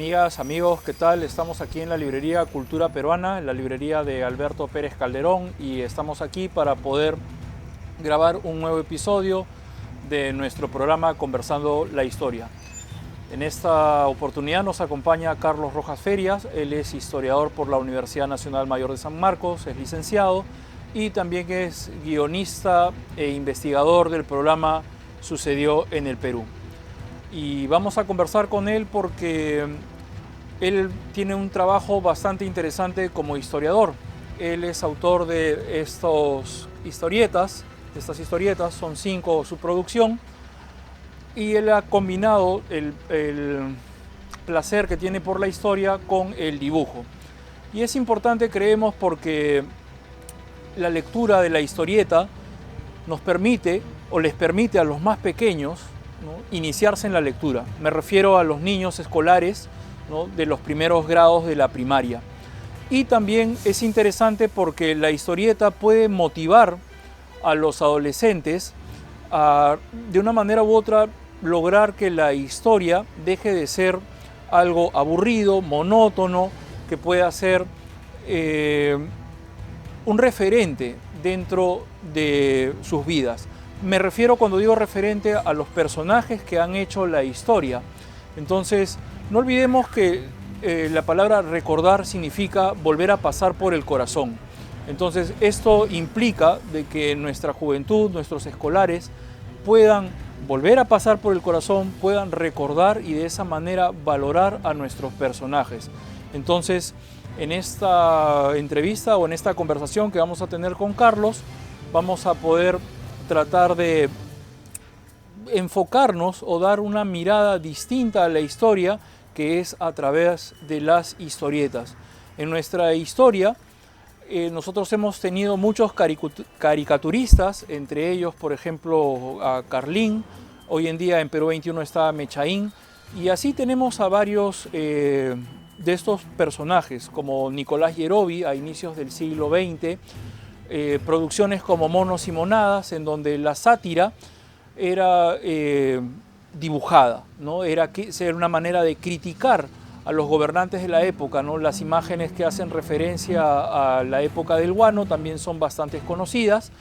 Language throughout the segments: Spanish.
Amigas, amigos, ¿qué tal? Estamos aquí en la librería Cultura Peruana, en la librería de Alberto Pérez Calderón, y estamos aquí para poder grabar un nuevo episodio de nuestro programa Conversando la Historia. En esta oportunidad nos acompaña Carlos Rojas Ferias. Él es historiador por la Universidad Nacional Mayor de San Marcos, es licenciado y también es guionista e investigador del programa Sucedió en el Perú. Y vamos a conversar con él porque él tiene un trabajo bastante interesante como historiador. Él es autor de estas historietas, son 5 su producción, y él ha combinado el placer que tiene por la historia con el dibujo. Y es importante, creemos, porque la lectura de la historieta nos permite, o les permite a los más pequeños, ¿no?, iniciarse en la lectura. Me refiero a los niños escolares, ¿no?, de los primeros grados de la primaria. Y también es interesante porque la historieta puede motivar a los adolescentes a, de una manera u otra, lograr que la historia deje de ser algo aburrido, monótono, que pueda ser un referente dentro de sus vidas. Me refiero, cuando digo referente, a los personajes que han hecho la historia. Entonces, no olvidemos que la palabra recordar significa volver a pasar por el corazón. Entonces, esto implica de que nuestra juventud, nuestros escolares, puedan volver a pasar por el corazón, puedan recordar y de esa manera valorar a nuestros personajes. Entonces, en esta entrevista o en esta conversación que vamos a tener con Carlos, vamos a poder tratar de enfocarnos o dar una mirada distinta a la historia, que es a través de las historietas. En nuestra historia, nosotros hemos tenido muchos caricaturistas, entre ellos, por ejemplo, a Carlín. Hoy en día en Perú 21 está Mechaín, y así tenemos a varios de estos personajes, como Nicolás Yerovi a inicios del siglo XX, producciones como Monos y Monadas, en donde la sátira era dibujada, ¿no? Era una manera de criticar a los gobernantes de la época, ¿no? Las imágenes que hacen referencia a la época del guano también son bastante conocidas.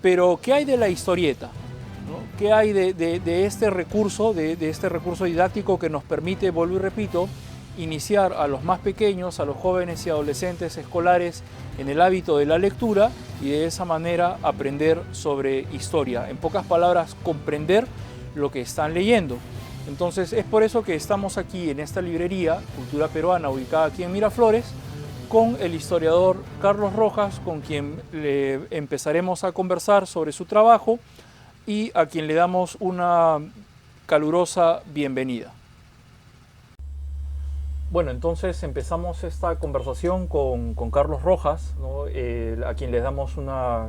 Pero ¿qué hay de la historieta?, ¿no? ¿Qué hay de este recurso, de este recurso didáctico que nos permite, vuelvo y repito, iniciar a los más pequeños, a los jóvenes y adolescentes escolares en el hábito de la lectura, y de esa manera aprender sobre historia? En pocas palabras, comprender lo que están leyendo. Entonces, es por eso que estamos aquí en esta librería Cultura Peruana, ubicada aquí en Miraflores, con el historiador Carlos Rojas, con quien empezaremos a conversar sobre su trabajo y a quien le damos una calurosa bienvenida. Bueno, entonces empezamos esta conversación con Carlos Rojas, ¿no?, a quien le damos una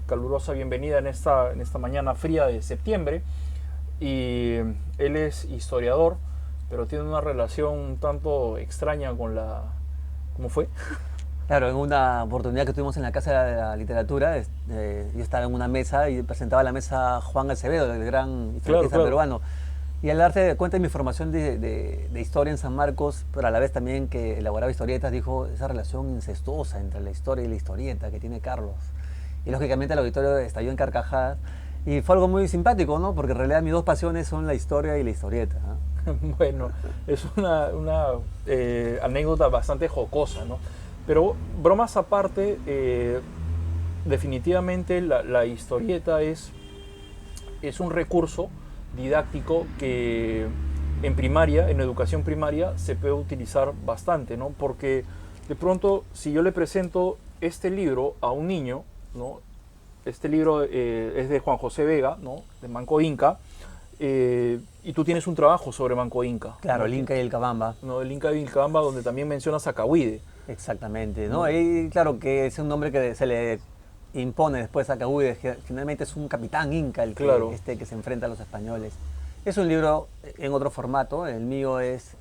calurosa bienvenida en esta mañana fría de septiembre. Y él es historiador, pero tiene una relación un tanto extraña con la... ¿Cómo fue? Claro, en una oportunidad que tuvimos en la Casa de la Literatura, yo estaba en una mesa y presentaba la mesa Juan Acevedo, el gran historietista peruano. Y al darse cuenta de mi formación de historia en San Marcos, pero a la vez también que elaboraba historietas, dijo esa relación incestuosa entre la historia y la historieta que tiene Carlos. Y lógicamente el auditorio estalló en carcajadas. Y fue algo muy simpático, ¿no? Porque en realidad mis dos pasiones son la historia y la historieta, ¿no? Bueno, es una anécdota bastante jocosa, ¿no? Pero bromas aparte, definitivamente la historieta es un recurso didáctico que en primaria, en educación primaria, se puede utilizar bastante, ¿no? Porque de pronto, si yo le presento este libro a un niño, ¿no? Este libro es de Juan José Vega, ¿no?, de Manco Inca, y tú tienes un trabajo sobre Manco Inca. Claro, ¿no? el Inca y el Cabamba. No, el Inca y el Cabamba, donde también mencionas a Cahuide. Exactamente, ¿no? Y claro que es un nombre que se le impone después a Cahuide, que finalmente es un capitán inca el que, claro, que se enfrenta a los españoles. Es un libro en otro formato, el mío es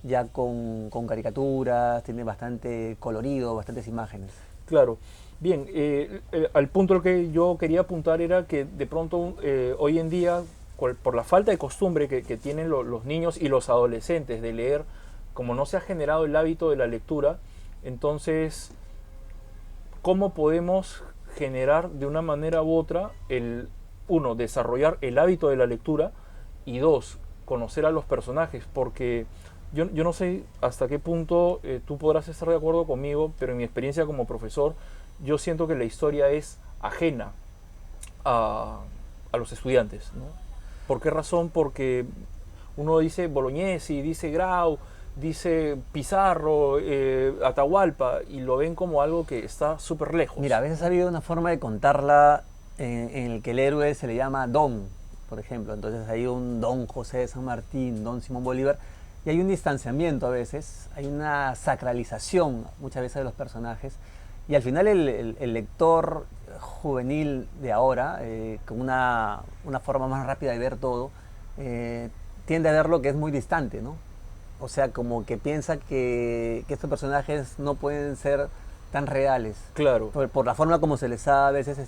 ya con caricaturas, tiene bastante colorido, bastantes imágenes. Claro. Bien, al punto al que yo quería apuntar era que de pronto hoy en día, por la falta de costumbre que tienen los niños y los adolescentes de leer como no se ha generado el hábito de la lectura, entonces, ¿cómo podemos generar de una manera u otra uno, desarrollar el hábito de la lectura, y dos, conocer a los personajes? Porque yo no sé hasta qué punto tú podrás estar de acuerdo conmigo, pero en mi experiencia como profesor, yo siento que la historia es ajena a los estudiantes, ¿no? ¿Por qué razón? Porque uno dice Bolognesi, dice Grau, dice Pizarro, Atahualpa, y lo ven como algo que está súper lejos. Mira, a veces ha habido una forma de contarla en el que el héroe se le llama Don, por ejemplo. Entonces hay un Don José de San Martín, Don Simón Bolívar, y hay un distanciamiento a veces, hay una sacralización muchas veces de los personajes, y al final el lector juvenil de ahora, con una forma más rápida de ver todo, tiende a ver lo que es muy distante, ¿no? O sea, como que piensa que estos personajes no pueden ser tan reales. Claro. Por la forma como se les da a veces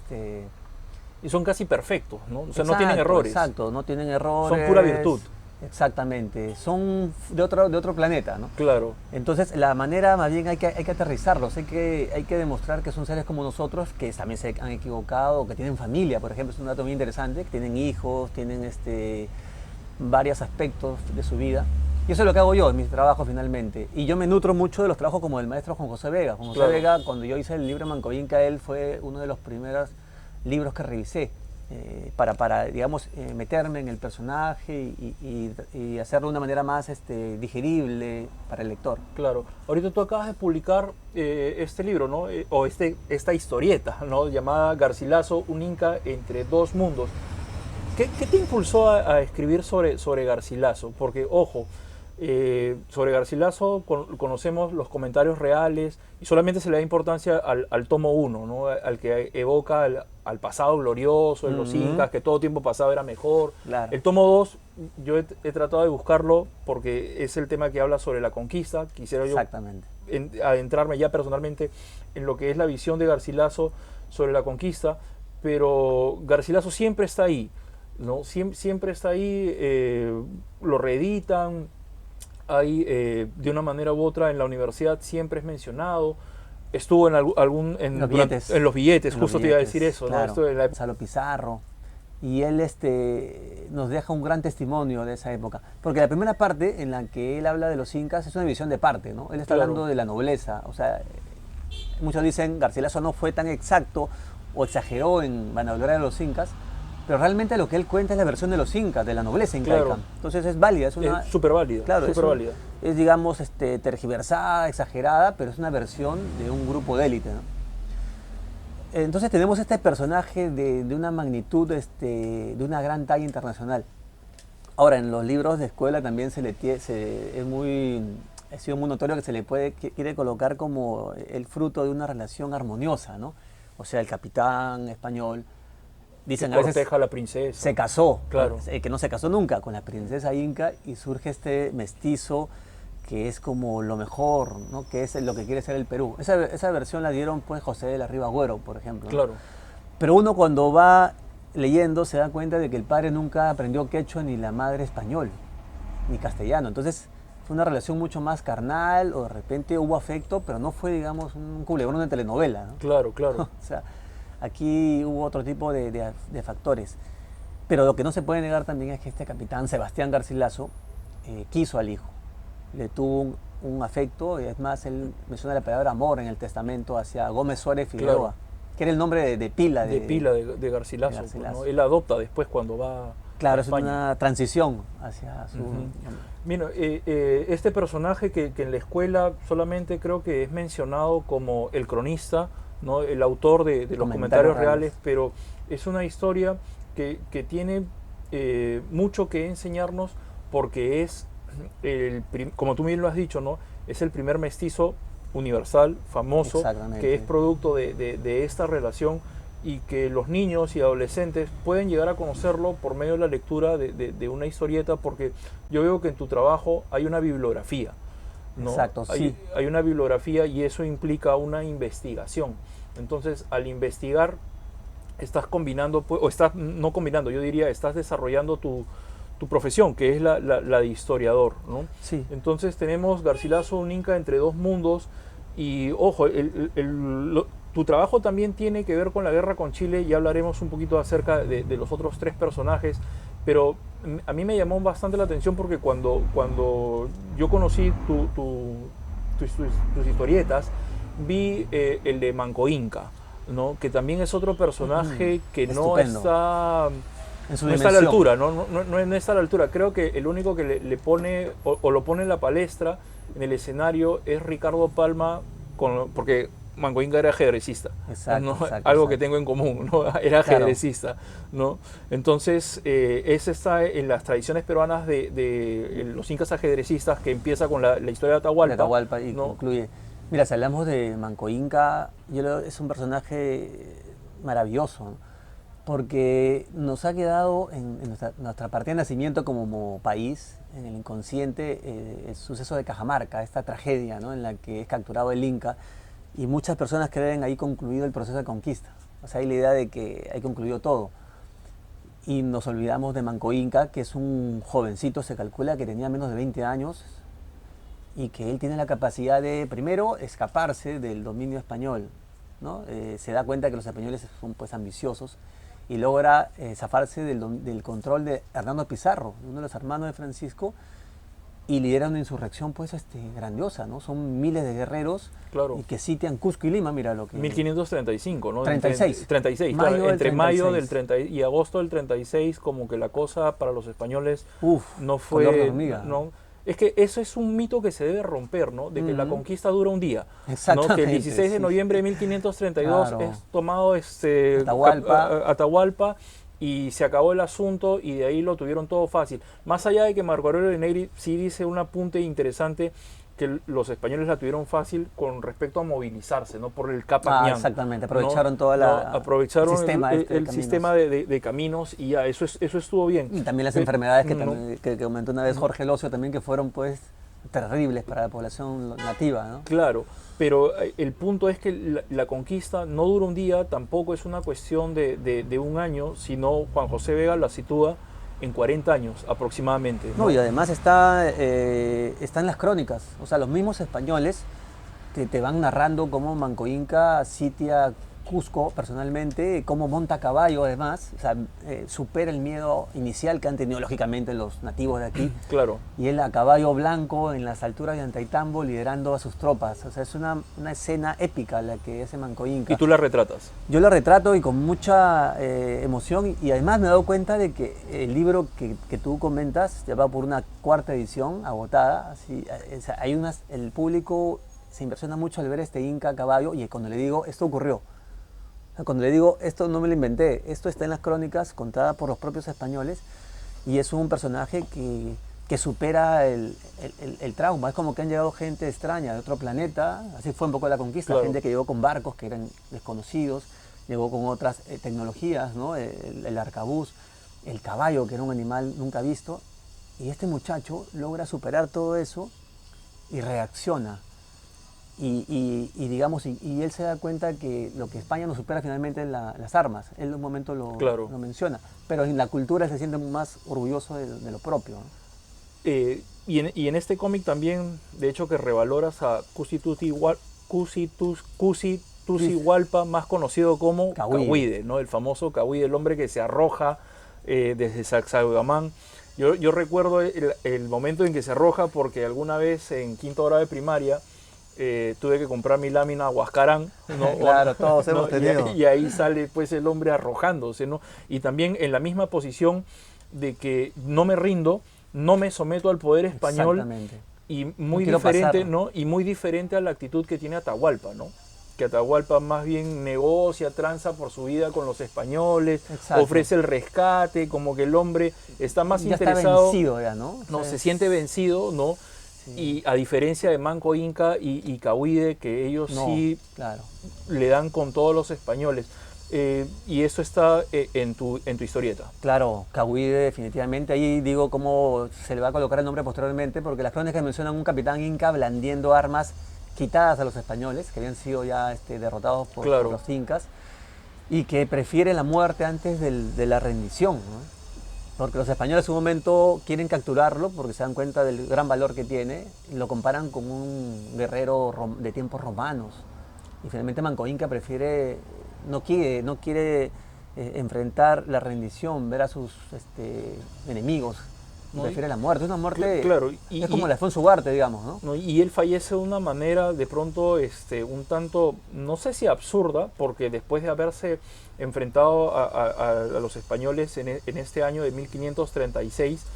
y son casi perfectos, ¿no? O sea, exacto, no tienen errores. Exacto, no tienen errores. Son pura virtud. Exactamente. Son de otro planeta, ¿no? Claro. Entonces, la manera, más bien, hay que aterrizarlos. Hay que demostrar que son seres como nosotros, que también se han equivocado, que tienen familia, por ejemplo. Es un dato muy interesante, que tienen hijos, tienen varios aspectos de su vida. Y eso es lo que hago yo en mis trabajos finalmente. Y yo me nutro mucho de los trabajos como el maestro Juan José Vega. Juan José Claro. Vega, cuando yo hice el libro Manco Inca, él fue uno de los primeros libros que revisé para digamos, meterme en el personaje y hacerlo de una manera más digerible para el lector. Claro. Ahorita tú acabas de publicar este libro, ¿no? O esta historieta, ¿no? Llamada Garcilaso, un Inca entre dos mundos. ¿Qué te impulsó a escribir sobre Garcilaso? Porque, ojo, sobre Garcilaso conocemos los comentarios reales y solamente se le da importancia al tomo 1, ¿no? Al que evoca al pasado glorioso de los incas, que todo tiempo pasado era mejor. Claro. El tomo 2 yo he tratado de buscarlo porque es el tema que habla sobre la conquista. Quisiera yo adentrarme ya personalmente en lo que es la visión de Garcilaso sobre la conquista, pero Garcilaso siempre está ahí, ¿no? Siempre está ahí, lo reeditan. Hay, de una manera u otra, en la universidad siempre es mencionado. Estuvo en los billetes, justo te iba a decir eso, claro, ¿no? Esto de Gonzalo Pizarro. Y él nos deja un gran testimonio de esa época. Porque la primera parte en la que él habla de los incas es una visión de parte, ¿no? Él está hablando de la nobleza. O sea, muchos dicen Garcilaso no fue tan exacto o exageró en vanagloria de los incas, pero realmente lo que él cuenta es la versión de los incas, de la nobleza incaica. Claro. Entonces es válida, es súper válida. Claro, súper válida. Es, digamos, tergiversada, exagerada, pero es una versión de un grupo de élite, ¿no? Entonces tenemos este personaje de una magnitud, de una gran talla internacional. Ahora, en los libros de escuela también ha sido muy notorio que se le quiere colocar como el fruto de una relación armoniosa, ¿no? O sea, el capitán español, dicen que corteja a la princesa. Se casó, claro. Que no se casó nunca con la princesa inca, y surge este mestizo que es como lo mejor, ¿no? Que es lo que quiere ser el Perú. Esa versión la dieron pues José de la Riva Agüero, por ejemplo, ¿no? Claro. Pero uno cuando va leyendo se da cuenta de que el padre nunca aprendió quechua ni la madre español, ni castellano. Entonces fue una relación mucho más carnal, o de repente hubo afecto, pero no fue, digamos, un culebrón de telenovela, ¿no? Claro, claro. O sea, aquí hubo otro tipo de factores. Pero lo que no se puede negar también es que este capitán Sebastián Garcilaso quiso al hijo. Le tuvo un afecto, y es más, él menciona la palabra amor en el testamento hacia Gómez Suárez Figueroa, claro, que era el nombre de pila de Garcilaso. ¿No? Él adopta después cuando va. Claro, es una transición hacia su... Mira, este personaje que en la escuela solamente creo que es mencionado como el cronista, ¿no? El autor de los comentarios reales, pero es una historia que tiene mucho que enseñarnos, porque es, como tú bien lo has dicho, ¿no? Es el primer mestizo universal, famoso, que es producto de esta relación, y que los niños y adolescentes pueden llegar a conocerlo por medio de la lectura de una historieta, porque yo veo que en tu trabajo hay una bibliografía, ¿no? Exacto, sí. Hay una bibliografía, y eso implica una investigación. Entonces, al investigar, estás combinando, o estás, no combinando, yo diría, estás desarrollando tu tu profesión, que es la de historiador, ¿no? Sí. Entonces tenemos Garcilaso, un Inca entre dos mundos, y ojo, tu trabajo también tiene que ver con la guerra con Chile, ya hablaremos un poquito acerca de los otros tres personajes, pero a mí me llamó bastante la atención porque cuando yo conocí tus historietas, vi el de Manco Inca, ¿no? Que también es otro personaje que no está... No está a la altura, no está a la altura. Creo que el único que le pone o lo pone en la palestra, en el escenario, es Ricardo Palma, porque Manco Inca era ajedrecista. Exacto, ¿no? exacto, Algo exacto. que tengo en común, ¿no? Era ajedrecista, ¿no? Entonces, ese está en las tradiciones peruanas de los incas ajedrecistas, que empieza con la historia de Atahualpa. De Atahualpa y ¿no? concluye. Mira, si hablamos de Manco Inca, es un personaje maravilloso, ¿no? Porque nos ha quedado en nuestra partida de nacimiento como país, en el inconsciente, el suceso de Cajamarca, esta tragedia, ¿no? En la que es capturado el Inca, y muchas personas creen ahí concluido el proceso de conquista. O sea, hay la idea de que hay concluido todo. Y nos olvidamos de Manco Inca, que es un jovencito, se calcula que tenía menos de 20 años, y que él tiene la capacidad de, primero, escaparse del dominio español, ¿no? Se da cuenta que los españoles son pues ambiciosos, y logra zafarse del control de Hernando Pizarro, uno de los hermanos de Francisco, y lidera una insurrección pues grandiosa, ¿no? Son miles de guerreros, claro, y que sitian Cusco y Lima, mira lo que... 1535, ¿no? 36. 36, Mayo claro, del entre 36. mayo del 30 y agosto del 36, como que la cosa para los españoles no color de fue... hormiga. No, es que eso es un mito que se debe romper, ¿no? De que la conquista dura un día. ¿no? Que el 16 de noviembre de 1532 claro, es tomado Atahualpa, y se acabó el asunto, y de ahí lo tuvieron todo fácil. Más allá de que Marco Aurelio de Negri sí dice un apunte interesante, que los españoles la tuvieron fácil con respecto a movilizarse, ¿no? Por el Capac-Ñan. Exactamente, aprovecharon aprovecharon el sistema de caminos, y ya, eso estuvo bien. Y también las enfermedades que comentó una vez Jorge Locio también, que fueron pues terribles para la población nativa, ¿no? Claro, pero el punto es que la conquista no dura un día, tampoco es una cuestión de un año, sino Juan José Vega la sitúa en 40 años aproximadamente. No, y además está en las crónicas, o sea, los mismos españoles te van narrando cómo Manco Inca sitia Cusco personalmente, cómo monta a caballo además, o sea, supera el miedo inicial que han tenido lógicamente los nativos de aquí. Claro. Y él a caballo blanco en las alturas de Antaitambo liderando a sus tropas, o sea, es una escena épica la que hace Manco Inca. ¿Y tú la retratas? Yo la retrato y con mucha emoción, y además me he dado cuenta de que el libro que tú comentas ya va por una 4ª edición agotada, así, hay el público se impresiona mucho al ver este Inca a caballo, y cuando le digo, esto ocurrió. Cuando le digo, esto no me lo inventé, esto está en las crónicas contadas por los propios españoles, y es un personaje que supera el trauma. Es como que han llegado gente extraña de otro planeta, así fue un poco la conquista, claro. Gente que llegó con barcos que eran desconocidos, llegó con otras tecnologías, ¿no? El arcabuz, el caballo, que era un animal nunca visto, y este muchacho logra superar todo eso y reacciona. Y digamos, y él se da cuenta que lo que España no supera finalmente es las armas. Él en un momento lo menciona, pero en la cultura se siente más orgulloso de lo propio, ¿no? Y en este cómic también, de hecho, que revaloras a Cusi-Tusi-Hualpa, más conocido como Cahuide, ¿no? El famoso Cahuide, el hombre que se arroja desde Sacsayhuamán. Yo recuerdo el momento en que se arroja, porque alguna vez en quinto grado de primaria tuve que comprar mi lámina Huascarán, ¿no? Claro, todos hemos tenido. Y ahí sale pues el hombre arrojándose, ¿no? Y también en la misma posición de que no me rindo, no me someto al poder español, y muy diferente, ¿no? Y muy diferente a la actitud que tiene Atahualpa, ¿no? Que Atahualpa más bien negocia, tranza por su vida con los españoles, ofrece el rescate, como que el hombre está más interesado, está vencido ya, ¿no? No, se siente vencido, ¿no? Sí. Y a diferencia de Manco Inca y Cahuide, que ellos le dan con todos los españoles. Y eso está en tu historieta. Claro, Cahuide definitivamente. Ahí digo cómo se le va a colocar el nombre posteriormente, porque las crónicas mencionan un capitán inca blandiendo armas quitadas a los españoles, que habían sido ya derrotados por los incas, y que prefiere la muerte antes de la rendición, ¿no? Porque los españoles en un momento quieren capturarlo porque se dan cuenta del gran valor que tiene y lo comparan con un guerrero de tiempos romanos. Y finalmente Manco Inca no quiere enfrentar la rendición, ver a sus enemigos. ¿No? Prefiere la muerte. Es una muerte, claro, es como la Alfonso Ugarte, digamos, ¿no? ¿no? Y él fallece de una manera de pronto un tanto, no sé si absurda, porque después de haberse enfrentado a los españoles en este año de 1536,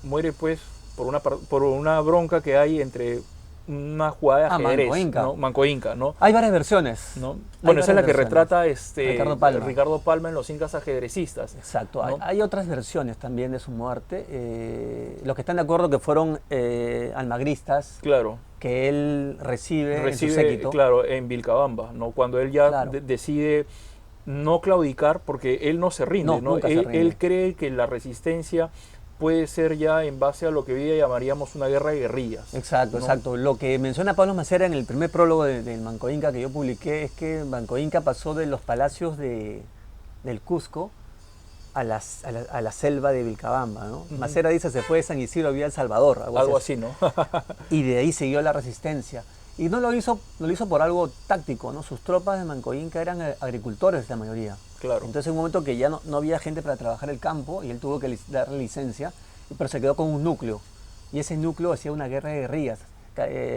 muere pues por una bronca que hay entre una jugada de ajedrez, Manco Inca. ¿no? Manco Inca, ¿no? Hay varias versiones. ¿No? Bueno, esa es la que retrata Ricardo Palma en Los Incas ajedrecistas. Exacto. ¿No? Hay otras versiones también de su muerte. Los que están de acuerdo que fueron almagristas, claro, que él recibe en su séquito. Claro, en Vilcabamba, ¿no? Cuando él ya decide no claudicar, porque él no se rinde, ¿no? Él cree que la resistencia puede ser ya en base a lo que hoy día llamaríamos una guerra de guerrillas. Exacto, ¿no? Exacto. Lo que menciona Pablo Macera en el primer prólogo del Manco Inca que yo publiqué es que Manco Inca pasó de los palacios del Cusco a la selva de Vilcabamba, ¿no? Macera dice se fue de San Isidro vía El Salvador. Algo así, ¿no? Y de ahí siguió la resistencia. Y no lo hizo por algo táctico, ¿no? Sus tropas de Manco Inca eran agricultores la mayoría. Claro. Entonces en un momento que ya no había gente para trabajar el campo y él tuvo que darle licencia, pero se quedó con un núcleo. Y ese núcleo hacía una guerra de guerrillas,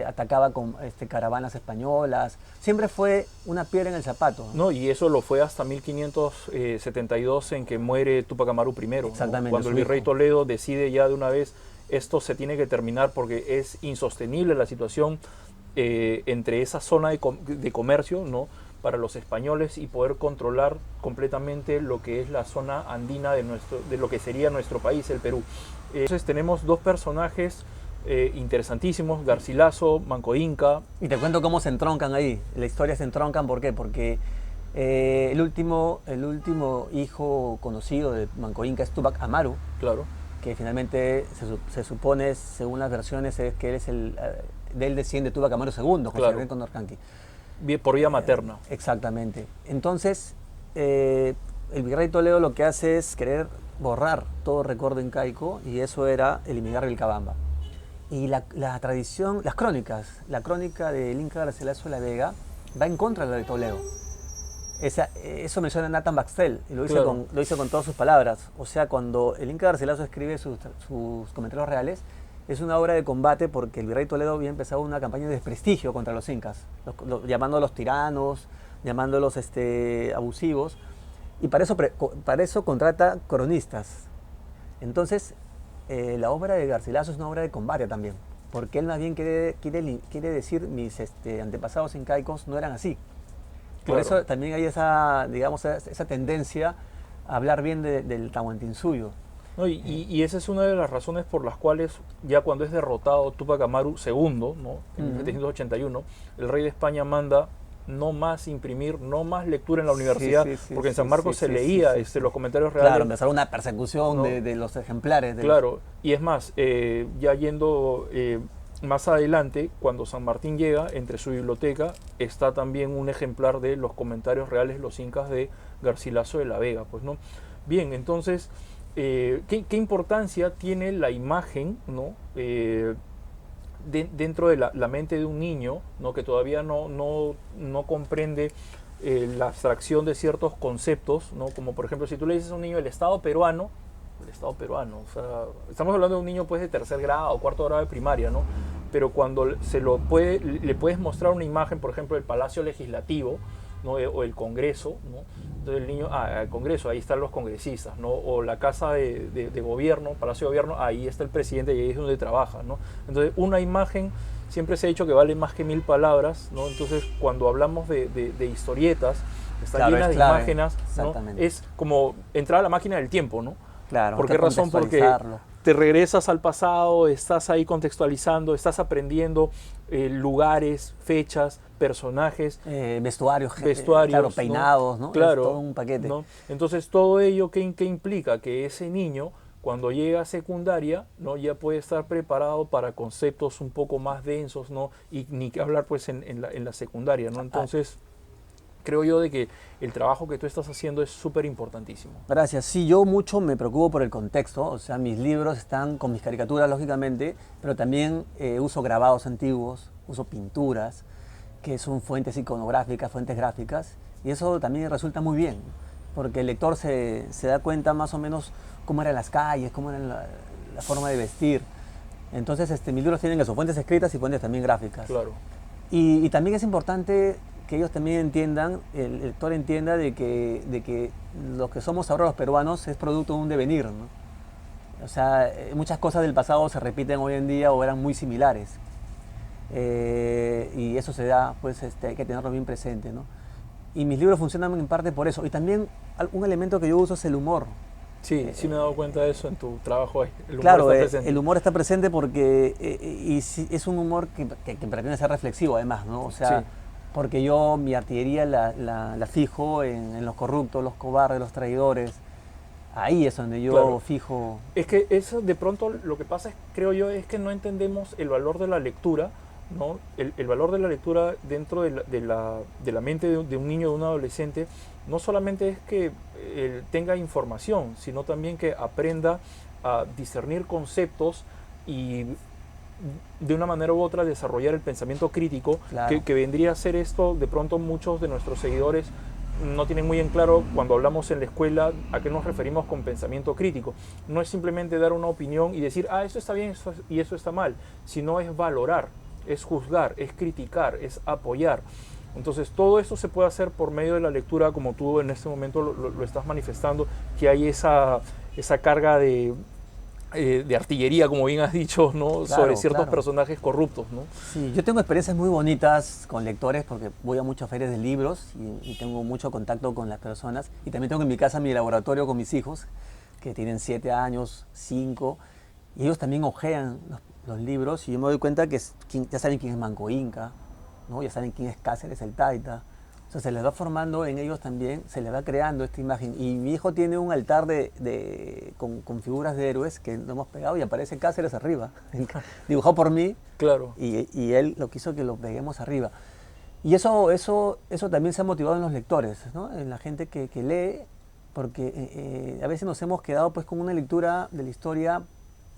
atacaba con caravanas españolas, siempre fue una piedra en el zapato. No, y eso lo fue hasta 1572 en que muere Túpac Amaru I. Exactamente. ¿No? Cuando el virrey Toledo decide ya de una vez esto se tiene que terminar porque es insostenible la situación entre esa zona de comercio, ¿no? Para los españoles y poder controlar completamente lo que es la zona andina de lo que sería nuestro país, el Perú. Entonces tenemos dos personajes interesantísimos, Garcilaso, Manco Inca. Y te cuento cómo se entroncan ahí, la historia se entroncan, ¿por qué? Porque el último hijo conocido de Manco Inca es Túpac Amaru. Claro. Que finalmente se supone, según las versiones, es que él es de él desciende Túpac Amaru II, José claro. Condorcanqui. Por vía materna. Exactamente. Entonces, el virrey Toledo lo que hace es querer borrar todo recuerdo incaico y eso era eliminar Vilcabamba. Y la tradición, la crónica del Inca Garcilaso de la Vega va en contra de la de Toledo. Eso menciona Nathan Baxtel y lo hizo con todas sus palabras. O sea, cuando el Inca Garcilaso escribe sus comentarios reales, es una obra de combate porque el virrey Toledo había empezado una campaña de desprestigio contra los incas, llamándolos tiranos, llamándolos abusivos, y para eso contrata cronistas. Entonces, la obra de Garcilaso es una obra de combate también, porque él más bien quiere decir mis antepasados incaicos no eran así. Por eso también hay esa tendencia a hablar bien del Tahuantinsuyo. No, y esa es una de las razones por las cuales ya cuando es derrotado Túpac Amaru II, ¿no? En 1781, el rey de España manda no más imprimir, no más lectura en la universidad, porque en San Marcos se leía los comentarios reales. Claro, empezaron una persecución, ¿no? de los ejemplares. Claro, y es más, ya yendo más adelante, cuando San Martín llega, entre su biblioteca está también un ejemplar de los comentarios reales, los incas de Garcilaso de la Vega, pues, ¿no? Bien, entonces, ¿qué importancia tiene la imagen, ¿no? Dentro de la mente de un niño, ¿no? Que todavía no comprende la abstracción de ciertos conceptos, ¿no? Como por ejemplo, si tú le dices a un niño el Estado peruano, o sea, estamos hablando de un niño pues de tercer grado o cuarto grado de primaria, ¿no? Pero cuando le puedes mostrar una imagen, por ejemplo, del Palacio Legislativo, ¿no? O el Congreso, ¿no? Entonces el niño, el Congreso, ahí están los congresistas, ¿no? O la Casa de Gobierno, Palacio de Gobierno, ahí está el presidente y ahí es donde trabaja, ¿no? Entonces una imagen siempre se ha dicho que vale más que 1000 palabras, ¿no? Entonces cuando hablamos de historietas, están llenas de imágenes, ¿no? Es como entrar a la máquina del tiempo, ¿no? Claro. ¿Por qué razón? Porque te regresas al pasado, estás ahí contextualizando, estás aprendiendo lugares, fechas, personajes, vestuarios, claro, peinados, ¿no? Claro, es todo un paquete. ¿no? Entonces todo ello, ¿qué implica? Que ese niño, cuando llega a secundaria, ¿no? Ya puede estar preparado para conceptos un poco más densos, ¿no? Y ni que hablar pues en la secundaria, ¿no? Entonces, creo yo de que el trabajo que tú estás haciendo es súper importantísimo. Gracias. Sí, yo mucho me preocupo por el contexto, o sea, mis libros están con mis caricaturas, lógicamente, pero también uso grabados antiguos, uso pinturas, que son fuentes iconográficas, fuentes gráficas, y eso también resulta muy bien, porque el lector se da cuenta más o menos cómo eran las calles, cómo era la forma de vestir. Entonces, mis libros tienen eso, fuentes escritas y fuentes también gráficas. Claro. Y también es importante que ellos también entiendan, el lector entienda de que los que somos ahora los peruanos es producto de un devenir, ¿no? O sea, muchas cosas del pasado se repiten hoy en día o eran muy similares. Y eso se da, pues hay que tenerlo bien presente, ¿no? Y mis libros funcionan en parte por eso. Y también un elemento que yo uso es el humor. Sí, sí me he dado cuenta de eso en tu trabajo. El humor claro, está presente. El humor está presente porque es un humor que pretende ser reflexivo además, ¿no? O sea, sí. Porque yo mi artillería la fijo en los corruptos, los cobardes, los traidores. Ahí es donde yo fijo... Es que eso de pronto lo que pasa, creo yo, es que no entendemos el valor de la lectura, ¿no? El valor de la lectura dentro de la mente de un niño, de un adolescente, no solamente es que tenga información, sino también que aprenda a discernir conceptos y de una manera u otra desarrollar el pensamiento crítico, claro. que vendría a ser esto. De pronto muchos de nuestros seguidores no tienen muy en claro cuando hablamos en la escuela a qué nos referimos con pensamiento crítico. No es simplemente dar una opinión y decir, eso está bien y eso está mal, sino es valorar, es juzgar, es criticar, es apoyar. Entonces todo esto se puede hacer por medio de la lectura, como tú en este momento lo estás manifestando, que hay esa carga de artillería, como bien has dicho, ¿no? Claro, sobre ciertos personajes corruptos, ¿no? Sí, yo tengo experiencias muy bonitas con lectores porque voy a muchas ferias de libros y tengo mucho contacto con las personas. Y también tengo en mi casa mi laboratorio con mis hijos, que tienen 7 años, 5, y ellos también hojean los libros y yo me doy cuenta que ya saben quién es Manco Inca, ¿no? Ya saben quién es Cáceres el Taita. O sea, se les va formando en ellos también, se les va creando esta imagen. Y mi hijo tiene un altar con figuras de héroes que lo hemos pegado y aparece Cáceres arriba, dibujado por mí. Claro. Y él lo quiso que lo peguemos arriba. Y eso también se ha motivado en los lectores, ¿no? En la gente que lee, porque a veces nos hemos quedado pues con una lectura de la historia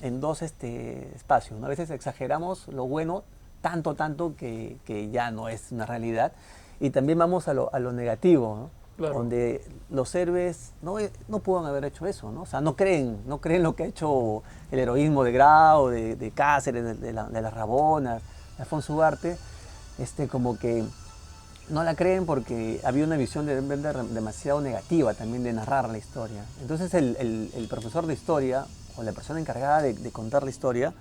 en dos espacios, ¿no? A veces exageramos lo bueno tanto que ya no es una realidad. Y también vamos a lo negativo, ¿no? Claro. Donde los héroes no pueden haber hecho eso, ¿no? O sea, no creen lo que ha hecho el heroísmo de Grau, de Cáceres, de las Rabonas, de Alfonso Ugarte, como que no la creen porque había una visión demasiado negativa también de narrar la historia. Entonces el profesor de historia o la persona encargada de contar la historia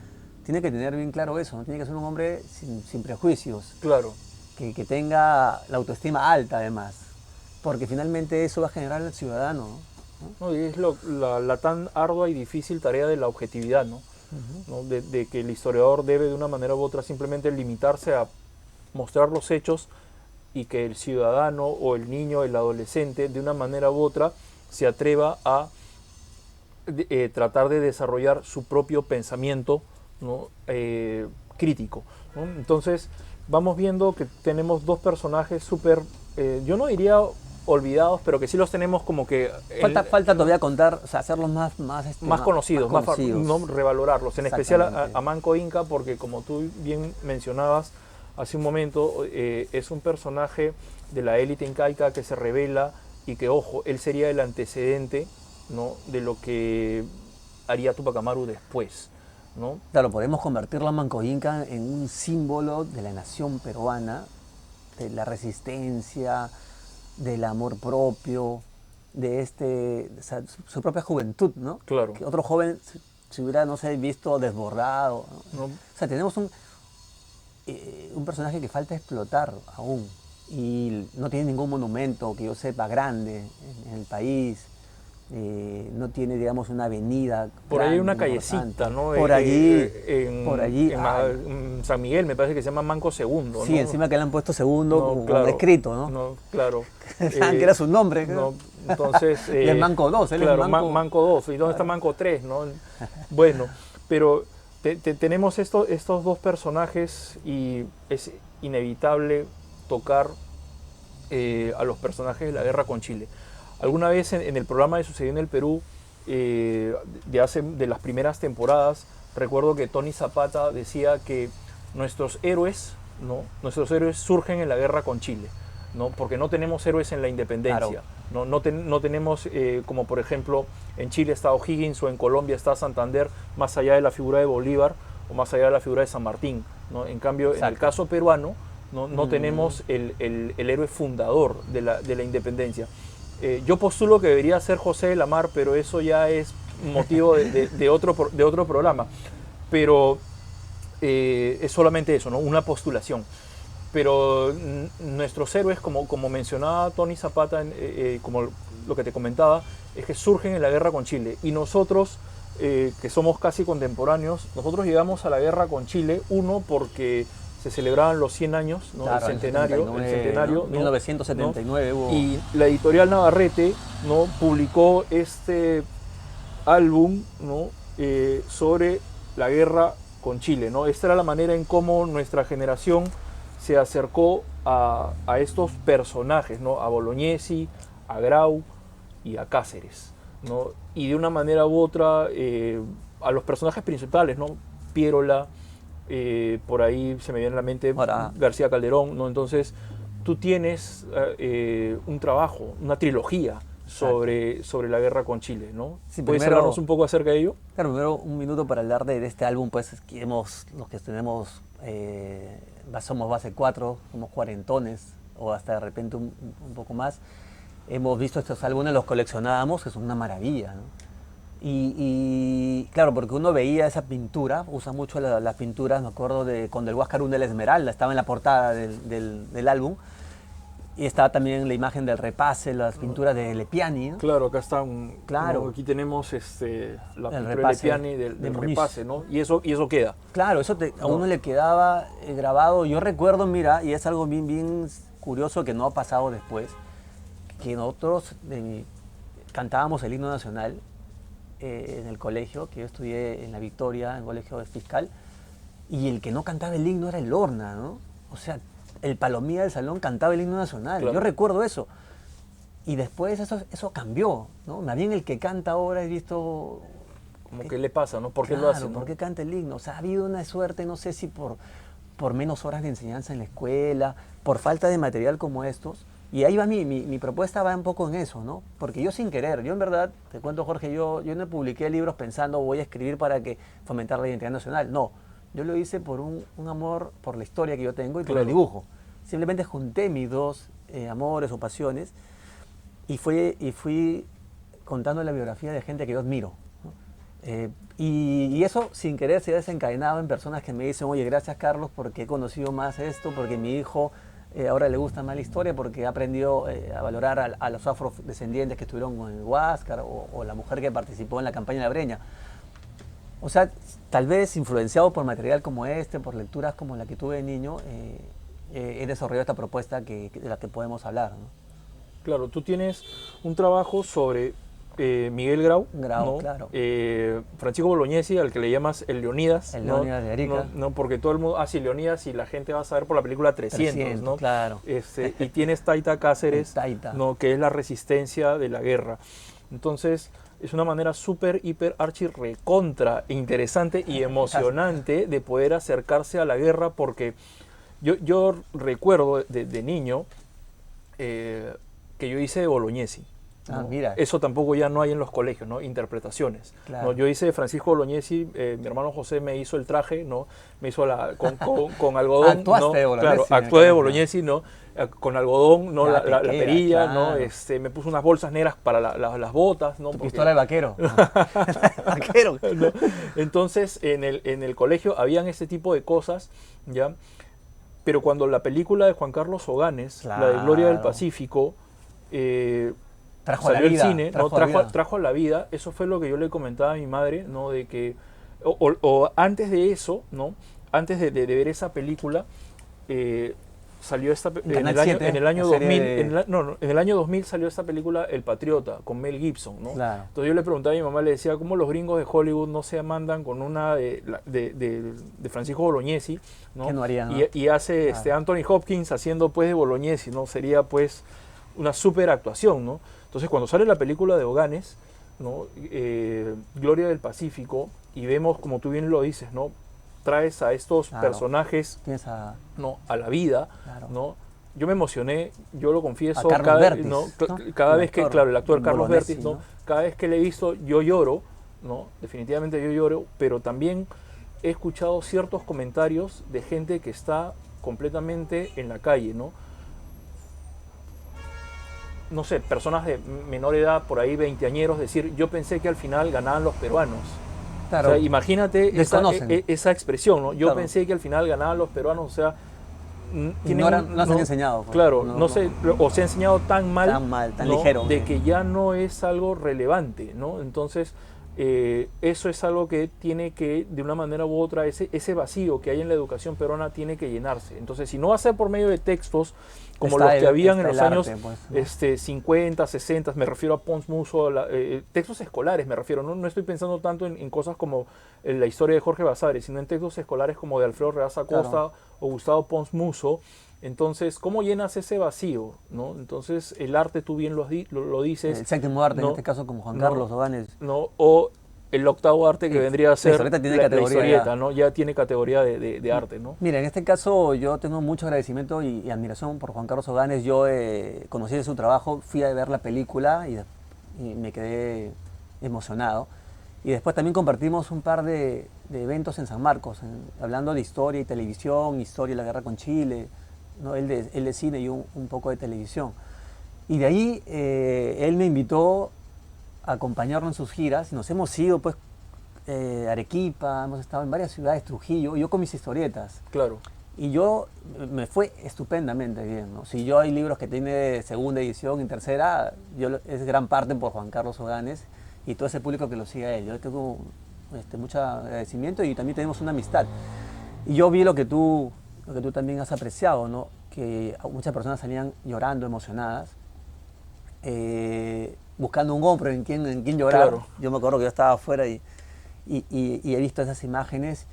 tiene que tener bien claro eso, ¿no? Tiene que ser un hombre sin prejuicios. Claro. Que tenga la autoestima alta además, porque finalmente eso va a generar al ciudadano, ¿no? No, y es la tan ardua y difícil tarea de la objetividad, ¿no? ¿No? De que el historiador debe de una manera u otra simplemente limitarse a mostrar los hechos y que el ciudadano o el niño, el adolescente, de una manera u otra se atreva a tratar de desarrollar su propio pensamiento, ¿no? Crítico, ¿no? Entonces vamos viendo que tenemos dos personajes súper, yo no diría olvidados, pero que sí los tenemos como que... Falta todavía contar, o sea, hacerlos más conocidos, no revalorarlos, en especial a Manco Inca, porque como tú bien mencionabas hace un momento, es un personaje de la élite incaica que se revela y que, ojo, él sería el antecedente, ¿no? De lo que haría Túpac Amaru después, ¿no? Claro, podemos convertirlo a Manco Inca en un símbolo de la nación peruana, de la resistencia, del amor propio, de o sea, su propia juventud, ¿no? Claro. Que otro joven se hubiera, no sé, visto desbordado, ¿no? O sea, tenemos un personaje que falta explotar aún y no tiene ningún monumento que yo sepa grande en el país. No tiene, digamos, una avenida. Por ahí hay una callecita, ¿no? Por allí. En San Miguel me parece que se llama Manco Segundo, ¿no? Sí, encima que le han puesto segundo claro, escrito, ¿no? No, claro. Pensaban que era su nombre. No, entonces... y el Manco 2, él claro, es Manco 2. ¿Y dónde está Manco 3, no? Bueno, pero tenemos estos dos personajes y es inevitable tocar a los personajes de la guerra con Chile. Alguna vez en el programa de Sucedió en el Perú, de las primeras temporadas, recuerdo que Tony Zapata decía que nuestros héroes, ¿no? Nuestros héroes surgen en la guerra con Chile, ¿no? Porque no tenemos héroes en la independencia. Claro. No tenemos, como por ejemplo, en Chile está O'Higgins o en Colombia está Santander, más allá de la figura de Bolívar o más allá de la figura de San Martín, ¿no? En cambio, exacto, en el caso peruano, no tenemos el héroe fundador de la independencia. Yo postulo que debería ser José de la Mar, pero eso ya es motivo de otro programa. Pero es solamente eso, ¿no? Una postulación. Pero nuestros héroes, como mencionaba Tony Zapata, como lo que te comentaba, es que surgen en la guerra con Chile. Y nosotros, que somos casi contemporáneos, nosotros llegamos a la guerra con Chile, uno, porque se celebraban los 100 años, ¿no? Claro, el centenario, ¿no? 1979 ¿no? Hubo... Y la editorial Navarrete, ¿no? Publicó este álbum, ¿no? Sobre la guerra con Chile, ¿no? Esta era la manera en cómo nuestra generación se acercó a estos personajes, ¿no? A Bolognesi, a Grau y a Cáceres, ¿no? Y de una manera u otra a los personajes principales, ¿no? Piérola, por ahí se me viene a la mente García Calderón, ¿no? Entonces tú tienes un trabajo, una trilogía sobre la guerra con Chile, ¿no? Sí, ¿puedes hablarnos un poco acerca de ello? Claro, primero un minuto para hablar de este álbum, pues que los que tenemos, somos base 4, somos cuarentones, o hasta de repente un poco más, hemos visto estos álbumes, los coleccionábamos, que son una maravilla, ¿no? Y claro, porque uno veía esa pintura, usa mucho las pinturas, me acuerdo de cuando el Huáscar de la Esmeralda estaba en la portada del álbum, y estaba también la imagen del repase, las pinturas de Lepiani, ¿no? Claro, acá están, claro. ¿no? Aquí tenemos la pintura repase, de Lepiani del repase, ¿no? Y eso queda. Claro, eso a uno le quedaba grabado. Yo recuerdo, mira, y es algo bien curioso que no ha pasado después, que nosotros cantábamos el himno nacional en el colegio, que yo estudié en La Victoria, en el colegio fiscal, y el que no cantaba el himno era el Horna, ¿no? O sea, el palomía del salón cantaba el himno nacional, claro. Yo recuerdo eso. Y después eso cambió, ¿no? Más bien el que canta ahora he visto... Como ¿qué le pasa, no? ¿Por qué claro, lo hace? ¿no? ¿Por qué canta el himno? O sea, ha habido una suerte, no sé si por menos horas de enseñanza en la escuela, por falta de material como estos. Y ahí va mi propuesta, va un poco en eso, ¿no? Porque yo sin querer, yo en verdad, te cuento Jorge, yo no publiqué libros pensando voy a escribir para fomentar la identidad nacional, no. Yo lo hice por un amor por la historia que yo tengo y por el dibujo. Simplemente junté mis dos amores o pasiones y fui contando la biografía de gente que yo admiro, ¿no? Y eso sin querer se ha desencadenado en personas que me dicen, oye, gracias Carlos porque he conocido más esto, porque mi hijo ahora le gusta más la historia, porque ha aprendido a valorar a los afrodescendientes que estuvieron con el Huáscar o la mujer que participó en la campaña de la Breña. O sea, tal vez influenciado por material como este, por lecturas como la que tuve de niño, he desarrollado esta propuesta de la que podemos hablar, ¿no? Claro, tú tienes un trabajo sobre Miguel Grau, ¿no? Claro. Francisco Bolognesi, al que le llamas el Leonidas. El Leonidas de Arica. No, porque todo el mundo, sí, Leonidas, y la gente va a saber por la película 300, ¿no? Claro. Y tienes Taita Cáceres, ¿no? Que es la resistencia de la guerra. Entonces, es una manera súper, hiper, archi, recontra, interesante y emocionante de poder acercarse a la guerra, porque yo recuerdo de niño que yo hice de Bolognesi. ¿no? Mira. Eso tampoco ya no hay en los colegios, ¿no? Interpretaciones. Claro. ¿no? Yo hice de Francisco Bolognesi, mi hermano José me hizo el traje, ¿no? Me hizo con algodón. Actuaste ¿no? de Bolognesi. Claro, actué de Bolognesi, ¿no? Con algodón, ¿no? La perilla, claro. ¿no? Me puso unas bolsas negras para las botas, ¿no? Tu pistola de vaquero. Vaquero. ¿no? Entonces, en el colegio habían este tipo de cosas, ¿ya? Pero cuando la película de Juan Carlos Oganes, la de Gloria del Pacífico, salió al cine, trajo a la vida, eso fue lo que yo le comentaba a mi madre, ¿no? De que, o antes de eso, ¿no? Antes de ver esa película, salió en el año 2000, en el año 2000 salió esta película El Patriota con Mel Gibson, ¿no? Claro. Entonces yo le preguntaba a mi mamá, le decía, ¿cómo los gringos de Hollywood no se mandan con una de Francisco Bolognesi, ¿no? ¿Qué no harían, no? Y hace Anthony Hopkins haciendo pues de Bolognesi, ¿no? Sería pues una super actuación, ¿no? Entonces cuando sale la película de Oganes, ¿no? Gloria del Pacífico, y vemos, como tú bien lo dices, ¿no? Traes a estos personajes ¿no? a la vida, ¿no? Yo me emocioné, yo lo confieso, cada vez que, claro, el actor Carlos Bertis, ¿no? Cada vez que le he visto, yo lloro, ¿no? Definitivamente yo lloro, pero también he escuchado ciertos comentarios de gente que está completamente en la calle, ¿no? No sé, personas de menor edad, por ahí veinteañeros, decir, yo pensé que al final ganaban los peruanos. Claro. O sea, imagínate esa expresión, ¿no? Yo pensé que al final ganaban los peruanos, o sea, no se han enseñado. Pues. Claro, no sé, o se ha enseñado tan mal, tan ¿no? ligero. De que ya no es algo relevante, ¿no? Entonces, eso es algo que tiene que, de una manera u otra, ese vacío que hay en la educación peruana tiene que llenarse. Entonces, si no va a ser por medio de textos, como los que habían en los años arte, pues, ¿no? 50, 60, me refiero a Pons Muso, textos escolares me refiero, no estoy pensando tanto en cosas como la historia de Jorge Basadre, sino en textos escolares como de Alfredo Reaza Costa, claro, o Gustavo Pons Muso. Entonces, ¿cómo llenas ese vacío, ¿no? Entonces, el arte, tú bien lo dices. El séptimo arte, ¿no? En este caso, como Juan Carlos Oganes. ¿No? O el octavo arte que vendría a ser la historieta, ¿no? Ya tiene categoría de arte, ¿no? Mira, en este caso yo tengo mucho agradecimiento y admiración por Juan Carlos Oganes. Yo conocí su trabajo, fui a ver la película y me quedé emocionado. Y después también compartimos un par de eventos en San Marcos, hablando de historia y televisión, historia de la guerra con Chile, ¿no? Él de cine y un poco de televisión. Y de ahí él me invitó a acompañarlo en sus giras. Nos hemos ido pues Arequipa, hemos estado en varias ciudades, Trujillo, yo con mis historietas. Claro. Y yo me fue estupendamente bien, ¿no? Si yo hay libros que tiene segunda edición y tercera, es gran parte por Juan Carlos Oganes y todo ese público que lo sigue a él. Yo tengo mucho agradecimiento y también tenemos una amistad. Y yo vi lo que tú también has apreciado, ¿no? Que muchas personas salían llorando, emocionadas, buscando un hombro en quien llorar. Claro. Yo me acuerdo que yo estaba afuera y he visto esas imágenes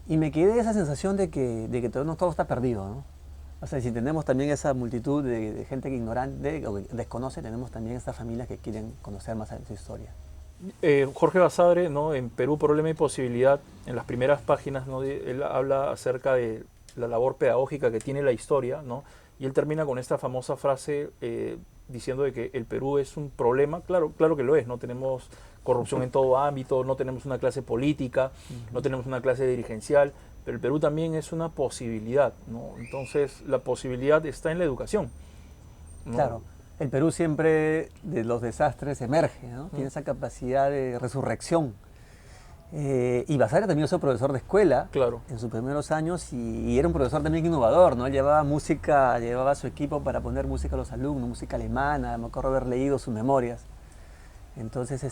y me quedé esa sensación de que no todo está perdido, ¿no? O sea, si tenemos también esa multitud de gente que ignorante o que desconoce, tenemos también estas familias que quieren conocer más de su historia. Jorge Basadre, ¿no? En Perú, Problema y Posibilidad, en las primeras páginas, ¿no? Él habla acerca de la labor pedagógica que tiene la historia, ¿no? Y él termina con esta famosa frase diciendo de que el Perú es un problema. Claro que lo es, no tenemos corrupción en todo ámbito, no tenemos una clase política, no tenemos una clase dirigencial, pero el Perú también es una posibilidad, ¿no? Entonces la posibilidad está en la educación, ¿no? Claro, el Perú siempre de los desastres emerge, ¿no? Tiene esa capacidad de resurrección. Y Basadre también fue profesor de escuela, claro, en sus primeros años y era un profesor también innovador, ¿no? Llevaba a su equipo para poner música a los alumnos, música alemana, me acuerdo haber leído sus memorias. Entonces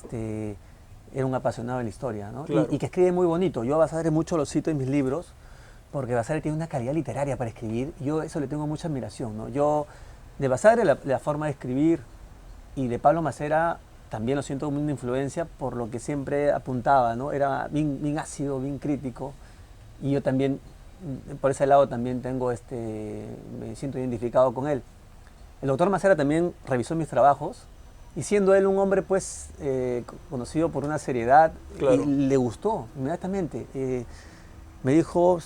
era un apasionado de la historia, ¿no? Claro. Y que escribe muy bonito. Yo a Basadre mucho lo cito en mis libros porque Basadre tiene una calidad literaria para escribir. Yo eso le tengo mucha admiración, ¿no? Yo de Basadre la forma de escribir y de Pablo Macera también lo siento como una influencia por lo que siempre apuntaba, ¿no? Era bien ácido, bien crítico. Y yo también, por ese lado también me siento identificado con él. El doctor Macera también revisó mis trabajos y siendo él un hombre pues conocido por una seriedad, claro, y le gustó inmediatamente. Me dijo,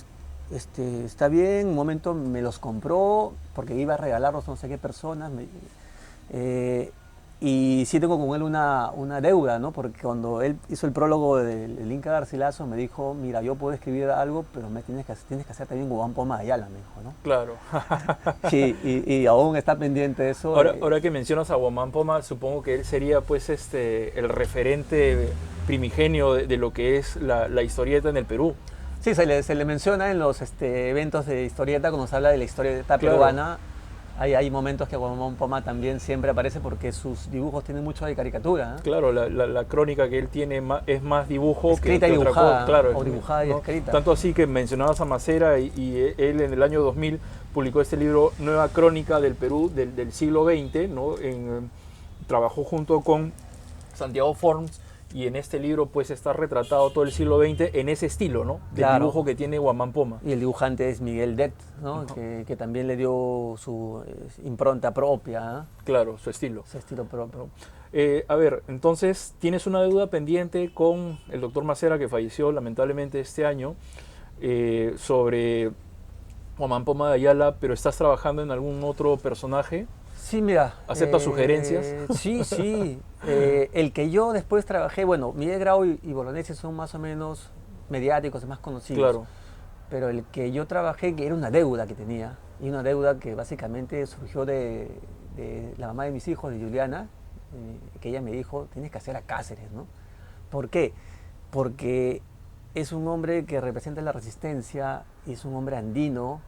está bien, un momento me los compró porque iba a regalarlos a no sé qué personas. Y sí tengo con él una deuda, ¿no? Porque cuando él hizo el prólogo del Inca Garcilaso me dijo, mira, yo puedo escribir algo, pero tienes que hacer también Juan Poma de Ayala, me dijo, ¿no? Claro. y aún está pendiente de eso. Ahora que mencionas a Juan Poma, supongo que él sería pues el referente primigenio de lo que es la historieta en el Perú. Sí, se le menciona en los eventos de historieta, cuando se habla de la historieta, claro, peruana. Hay momentos que Guamán Poma también siempre aparece porque sus dibujos tienen mucho de caricatura, ¿eh? Claro, la crónica que él tiene es más dibujo escrita que y otra dibujada, cosa. Claro, o dibujada y escrita. Tanto así que mencionabas a Macera y él en el año 2000 publicó este libro Nueva Crónica del Perú del siglo XX, ¿no? Trabajó junto con Santiago Forns y en este libro pues está retratado todo el siglo XX en ese estilo, ¿no? Del dibujo que tiene Guamán Poma. Y el dibujante es Miguel Det, ¿no? Que también le dio su impronta propia, ¿eh? Claro, su estilo. Su estilo propio. A ver, entonces tienes una deuda pendiente con el doctor Macera, que falleció lamentablemente este año, sobre Guamán Poma de Ayala, pero ¿estás trabajando en algún otro personaje? Sí, mira. ¿Aceptas sugerencias? Sí, sí. El que yo después trabajé, bueno, Miguel Grau y Bolognesi son más o menos mediáticos, más conocidos. Claro. Pero el que yo trabajé, que era una deuda que tenía, y una deuda que básicamente surgió de la mamá de mis hijos, de Juliana, que ella me dijo, tienes que hacer a Cáceres, ¿no? ¿Por qué? Porque es un hombre que representa la resistencia, y es un hombre andino.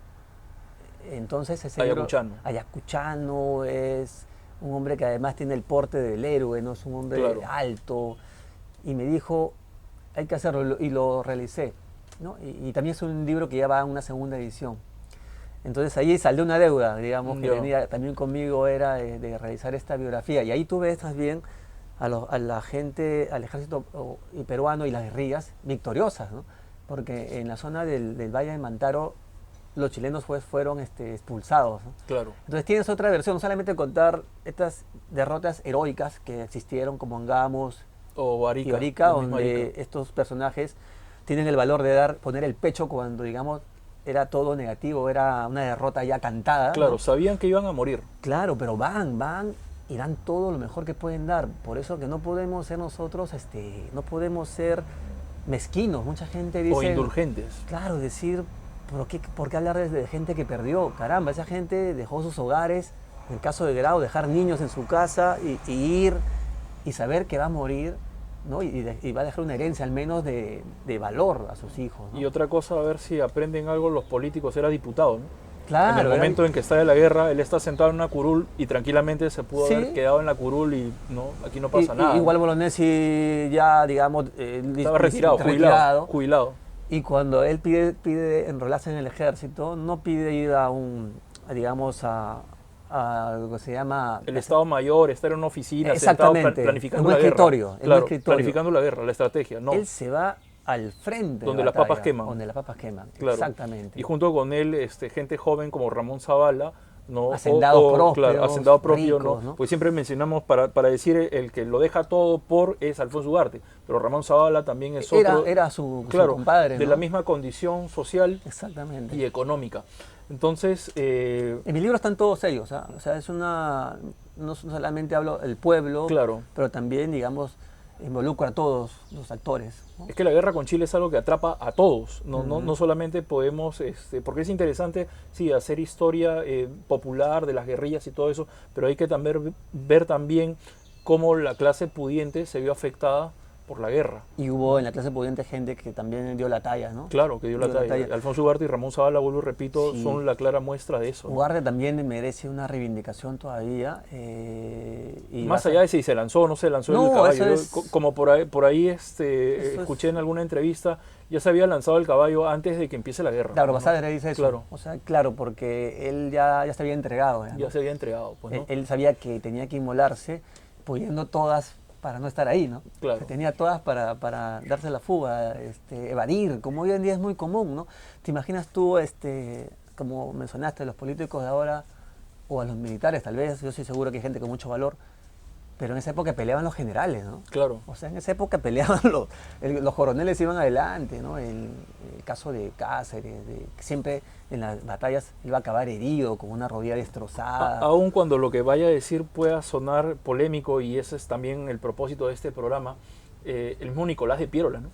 Entonces ese ayacuchano, es un hombre que además tiene el porte del héroe, no es un hombre alto, y me dijo hay que hacerlo, y lo realicé, ¿no? Y también es un libro que ya va a una segunda edición. Entonces ahí salió una deuda, digamos, que venía también conmigo, era de realizar esta biografía, y ahí tuve también a la gente, al ejército peruano y las guerrillas victoriosas, ¿no? Porque en la zona del Valle de Mantaro los chilenos fueron expulsados, ¿no? Claro. Entonces tienes otra versión, no solamente contar estas derrotas heroicas que existieron como Angamos o Arica, donde estos personajes tienen el valor de poner el pecho cuando, digamos, era todo negativo, era una derrota ya cantada. Claro, ¿no? Sabían que iban a morir. Claro, pero van y dan todo lo mejor que pueden dar. Por eso que no podemos ser nosotros, no podemos ser mezquinos. Mucha gente dice... O indulgentes. Claro, decir... ¿Por qué hablar de gente que perdió? Caramba, esa gente dejó sus hogares, en el caso de Grau, dejar niños en su casa y ir y saber que va a morir, ¿no? Y va a dejar una herencia al menos de valor a sus hijos, ¿no? Y otra cosa, a ver si aprenden algo los políticos, era diputado, ¿no? Claro. En el momento en que está de la guerra, él está sentado en una curul y tranquilamente se pudo haber quedado en la curul y no, aquí no pasa nada. Igual Bolognesi ya, digamos... estaba retirado, jubilado. Y cuando él pide enrolarse en el ejército, no pide ir a digamos, a lo que se llama... El Estado Mayor, estar en una oficina, exactamente, sentado planificando en un la escritorio, guerra. Claro, planificando la guerra, la estrategia, ¿no? Él se va al frente donde las papas queman. Donde las papas queman, claro. Exactamente. Y junto con él, gente joven como Ramón Zavala, ¿no? Hacendado propio, ricos, ¿no? Pues siempre mencionamos para decir el que lo deja todo es Alfonso Ugarte, pero Ramón Zavala también es otro. Era su compadre, de ¿no? la misma condición social y económica. Entonces... en mi libro están todos ellos, ¿eh? O sea, es no solamente hablo del pueblo, pero también, digamos, involucra a todos los actores, ¿no? Es que la guerra con Chile es algo que atrapa a todos, no solamente podemos, porque es interesante, sí, hacer historia popular de las guerrillas y todo eso, pero hay que también ver también cómo la clase pudiente se vio afectada por la guerra. Y hubo en la clase pudiente gente que también dio la talla, ¿no? Claro, que dio la talla. Alfonso Ugarte y Ramón Zavala, vuelvo y repito, son la clara muestra de eso, ¿no? Ugarte también merece una reivindicación todavía. Y más allá de si se lanzó o no se lanzó el caballo. Como por ahí escuché en alguna entrevista, ya se había lanzado el caballo antes de que empiece la guerra. Claro, Basadre dice eso. Claro. O sea, claro, porque él ya se había entregado. Ya se había entregado, pues, ¿no? Él sabía que tenía que inmolarse, pudiendo todas para no estar ahí, ¿no? Claro. Que tenía todas para darse la fuga, evadir, como hoy en día es muy común, ¿no? ¿Te imaginas tú, como mencionaste, a los políticos de ahora, o a los militares tal vez? Yo estoy seguro que hay gente con mucho valor, pero en esa época peleaban los generales, ¿no? Claro. O sea, en esa época peleaban los coroneles iban adelante, ¿no? El caso de Cáceres, siempre en las batallas iba a acabar herido, con una rodilla destrozada. Aun cuando lo que vaya a decir pueda sonar polémico, y ese es también el propósito de este programa, el mismo Nicolás de Piérola, ¿no?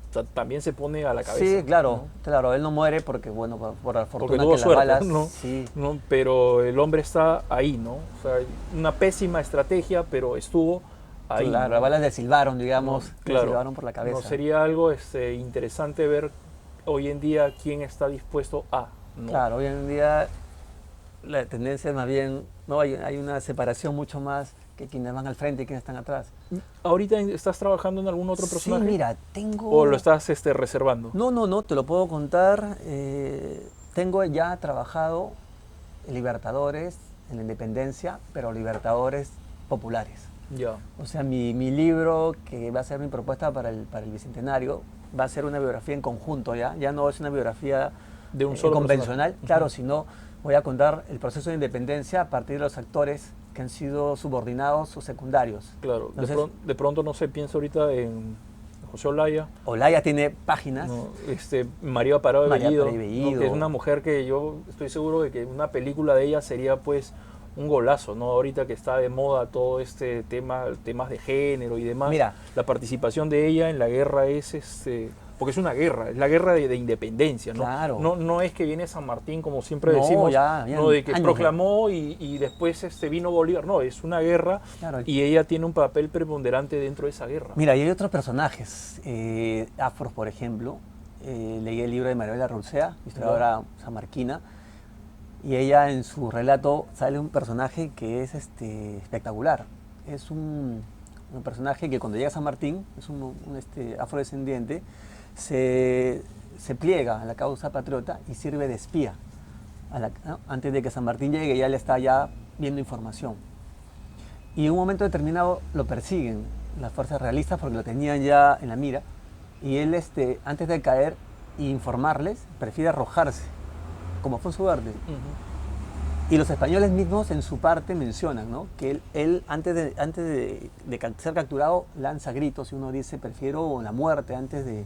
O sea, también se pone a la cabeza. Sí, claro, ¿no? Claro, él no muere porque, bueno, por la fortuna porque tuvo que suerte, las balas... ¿no? Sí. ¿no? Pero el hombre está ahí, ¿no? O sea, una pésima estrategia, pero estuvo ahí. Claro, ¿no? las balas le silbaron, digamos, claro, le silbaron por la cabeza. No, sería algo interesante ver hoy en día quién está dispuesto a... ¿no? Claro, hoy en día la tendencia es más bien, no, hay una separación mucho más que quienes van al frente y quienes están atrás. ¿Ahorita estás trabajando en algún otro personaje? Sí, mira, tengo... ¿O lo estás reservando? No, te lo puedo contar. Tengo ya trabajado en Libertadores, en la Independencia, pero Libertadores populares. Ya. O sea, mi libro, que va a ser mi propuesta para el Bicentenario, va a ser una biografía en conjunto ya no es una biografía de un solo convencional, personaje. claro, sino voy a contar el proceso de independencia a partir de los actores que han sido subordinados o secundarios. Claro, Entonces, de pronto no sé, pienso ahorita en José Olaya. Olaya tiene páginas. No, María Parado de Bellido, Bellido, que es una mujer que yo estoy seguro de que una película de ella sería pues un golazo, ¿no? Ahorita que está de moda todo este temas de género y demás. Mira, la participación de ella en la guerra es porque es una guerra, es la guerra de independencia, ¿no? Claro. No es que viene San Martín, como siempre decimos, no, de que proclamó y después vino Bolívar, no, es una guerra, claro, y ella tiene un papel preponderante dentro de esa guerra. Mira, y hay otros personajes, afros, por ejemplo. Leí el libro de Maribela Rucea, historiadora sanmarquina, y ella en su relato sale un personaje que es espectacular. Es un personaje que cuando llega a San Martín, es un afrodescendiente, se pliega a la causa patriota y sirve de espía. ¿No? Antes de que San Martín llegue, ya le está ya viendo información. Y en un momento determinado lo persiguen las fuerzas realistas porque lo tenían ya en la mira. Y él, antes de caer e informarles, prefiere arrojarse, como fue su arte. Y los españoles mismos en su parte mencionan, ¿no?, que él antes de ser capturado lanza gritos y uno dice prefiero la muerte antes de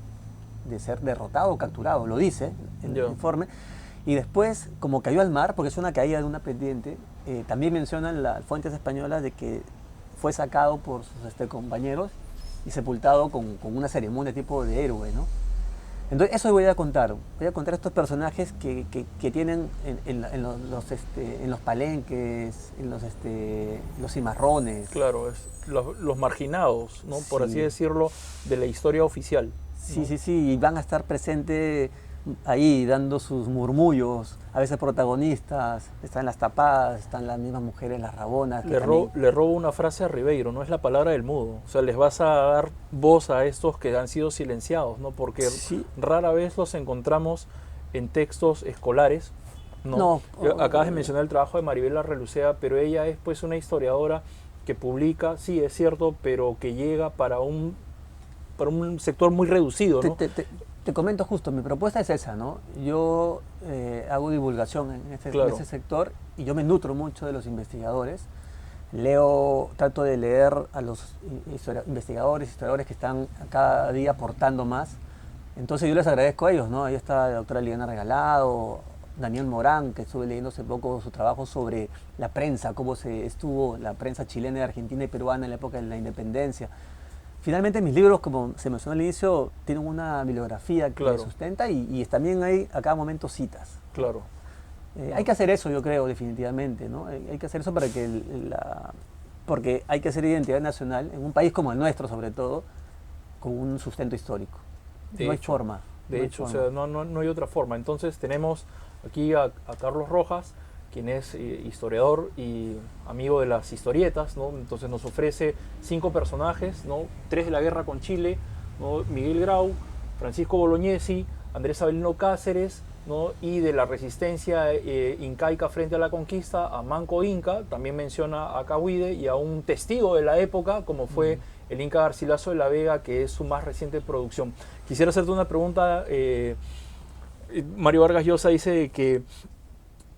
ser derrotado o capturado, lo dice en el informe. Y después, como cayó al mar, porque es una caída de una pendiente, también mencionan las fuentes españolas de que fue sacado por sus compañeros y sepultado con una ceremonia tipo de héroe, ¿no? Entonces, eso voy a contar estos personajes que tienen en los palenques, en los cimarrones. Claro, los marginados, ¿no? Por así decirlo, de la historia oficial. Sí, ¿no? Sí, y van a estar presentes ahí dando sus murmullos, a veces protagonistas, están las tapadas, están las mismas mujeres, las rabonas. Le robo una frase a Ribeiro, no es la palabra del mudo, o sea, les vas a dar voz a estos que han sido silenciados, ¿no? Porque rara vez los encontramos en textos escolares, ¿no? Acabas de mencionar el trabajo de Maribela Relucea, pero ella es pues una historiadora que publica, sí, es cierto, pero que llega para un sector muy reducido, ¿no? Te comento justo, mi propuesta es esa, ¿no? Yo hago divulgación en ese sector y yo me nutro mucho de los investigadores. Trato de leer a los investigadores, historiadores que están cada día aportando más. Entonces yo les agradezco a ellos, ¿no? Ahí está la doctora Liliana Regalado, Daniel Morán, que estuve leyendo hace poco su trabajo sobre la prensa, cómo estuvo la prensa chilena, argentina y peruana en la época de la independencia. Finalmente mis libros, como se mencionó al inicio, tienen una bibliografía que me sustenta y también hay a cada momento citas. Claro. Hay que hacer eso, yo creo, definitivamente, ¿no? Hay que hacer eso para que porque hay que hacer identidad nacional en un país como el nuestro, sobre todo, con un sustento histórico. No hay forma. De hecho, o sea, no hay otra forma. Entonces tenemos aquí a Carlos Rojas, quien es historiador y amigo de las historietas, ¿no? Entonces nos ofrece 5 personajes, ¿no? 3 de la guerra con Chile, ¿no? Miguel Grau, Francisco Bolognesi, Andrés Avelino Cáceres, ¿no? Y de la resistencia incaica frente a la conquista, a Manco Inca, también menciona a Cahuide y a un testigo de la época como fue el Inca Garcilaso de la Vega, que es su más reciente producción. Quisiera hacerte una pregunta. Mario Vargas Llosa dice que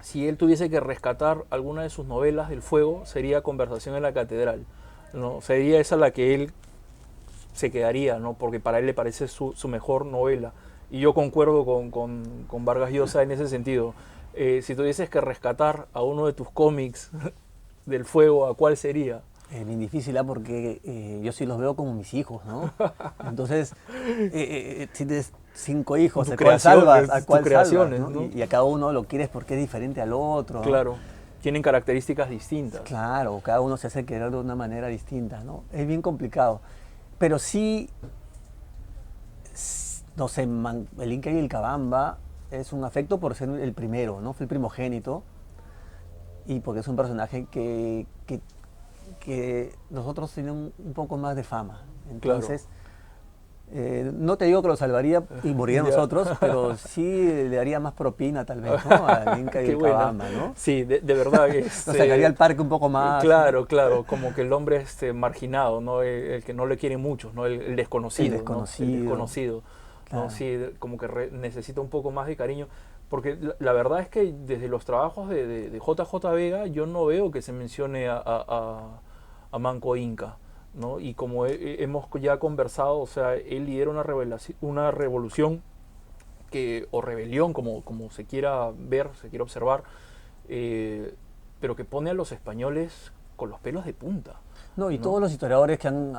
si él tuviese que rescatar alguna de sus novelas del fuego, sería Conversación en la Catedral, ¿no? Sería esa la que él se quedaría, ¿no? Porque para él le parece su mejor novela. Y yo concuerdo con Vargas Llosa en ese sentido. Si tuvieses que rescatar a uno de tus cómics del fuego, ¿a cuál sería? Es bien difícil, porque yo sí los veo como mis hijos, ¿no? Entonces, si tienes 5 hijos, ¿a cuál salvas? ¿A cuál salvas, ¿no? Y a cada uno lo quieres porque es diferente al otro, ¿no? Claro, tienen características distintas. Claro, cada uno se hace querer de una manera distinta, ¿no? Es bien complicado. Pero sí, no sé, el Inca y el Cabamba es un afecto por ser el primero, ¿no? Fue el primogénito. y porque es un personaje que nosotros tenemos un poco más de fama. Entonces, no te digo que lo salvaría y moriría nosotros, pero sí le daría más propina tal vez, ¿no? Al Inca y el Cabamba, ¿no? Sí, de verdad. Nos sacaría al parque un poco más. Claro, como que el hombre marginado, ¿no? El que no le quieren muchos, ¿no? El desconocido. El desconocido. ¿No? El desconocido. Claro. ¿No? Sí, como que necesita un poco más de cariño. Porque la verdad es que desde los trabajos de JJ Vega yo no veo que se mencione a Manco Inca, ¿no? Y como hemos ya conversado, o sea, él lidera una revolución o rebelión, como se quiera ver, se quiera observar, pero que pone a los españoles con los pelos de punta. No, y todos los historiadores que han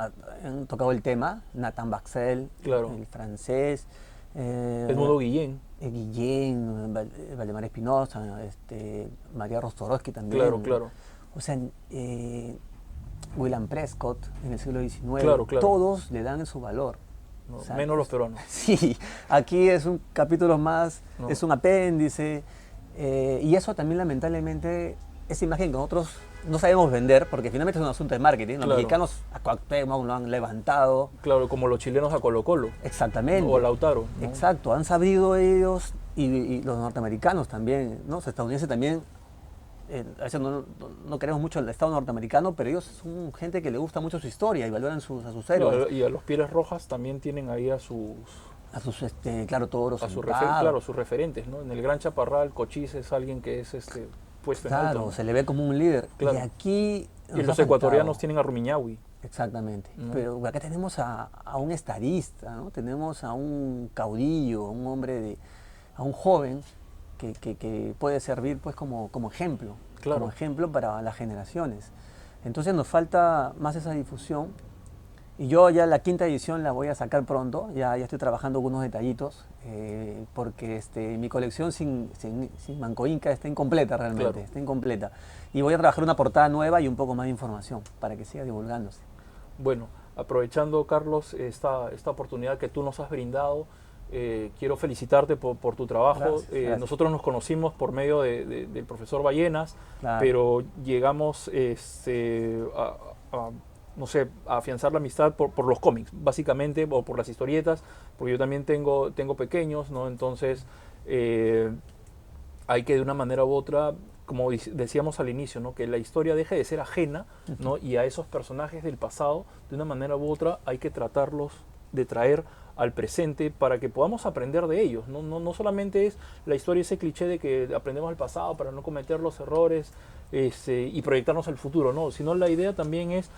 tocado el tema, Nathan Baxel, claro, el francés, Edmundo Guillén, Valdemar Espinosa, María Rostorowski también. Claro. O sea, William Prescott en el siglo XIX, claro. todos le dan su valor. No, o sea, menos los peruanos. Sí, aquí es un capítulo más, es un apéndice, y eso también lamentablemente, esa imagen que nosotros no sabemos vender, porque finalmente es un asunto de marketing. Los mexicanos a Cuauhtémoc lo han levantado. Claro, como los chilenos a Colo-Colo. Exactamente. O a Lautaro, ¿no? Exacto, han sabido ellos, y los norteamericanos también, ¿no? Los estadounidenses también. A veces no queremos mucho el Estado norteamericano, pero ellos son gente que le gusta mucho su historia y valoran a sus héroes. Y a los Pieles Rojas también tienen ahí a sus claro, toros. Sus referentes, ¿no? En el Gran Chaparral, Cochise es alguien que es puesto en alto. Claro, se le ve como un líder. Claro. Y aquí y los ecuatorianos tienen a Rumiñahui. Exactamente. Pero acá tenemos a un estadista, ¿no? Tenemos a un caudillo, a un hombre a un joven que puede servir pues como ejemplo, claro, como ejemplo para las generaciones. Entonces nos falta más esa difusión, y yo ya la 5ª edición la voy a sacar pronto, ya estoy trabajando algunos detallitos, porque mi colección sin Manco Inca está incompleta realmente, claro, está incompleta, y voy a trabajar una portada nueva y un poco más de información para que siga divulgándose. Bueno, aprovechando, Carlos, esta oportunidad que tú nos has brindado, quiero felicitarte por tu trabajo. Gracias. Nosotros nos conocimos por medio del profesor Ballenas, claro, pero llegamos no sé, a afianzar la amistad por los cómics, básicamente, o por las historietas, porque yo también tengo pequeños, ¿no? Entonces hay que de una manera u otra, como decíamos al inicio, ¿no? Que la historia deje de ser ajena, ¿no? Y a esos personajes del pasado, de una manera u otra, hay que tratarlos de traer al presente para que podamos aprender de ellos. No solamente es la historia, ese cliché de que aprendemos del pasado para no cometer los errores y proyectarnos al futuro, no, sino la idea también es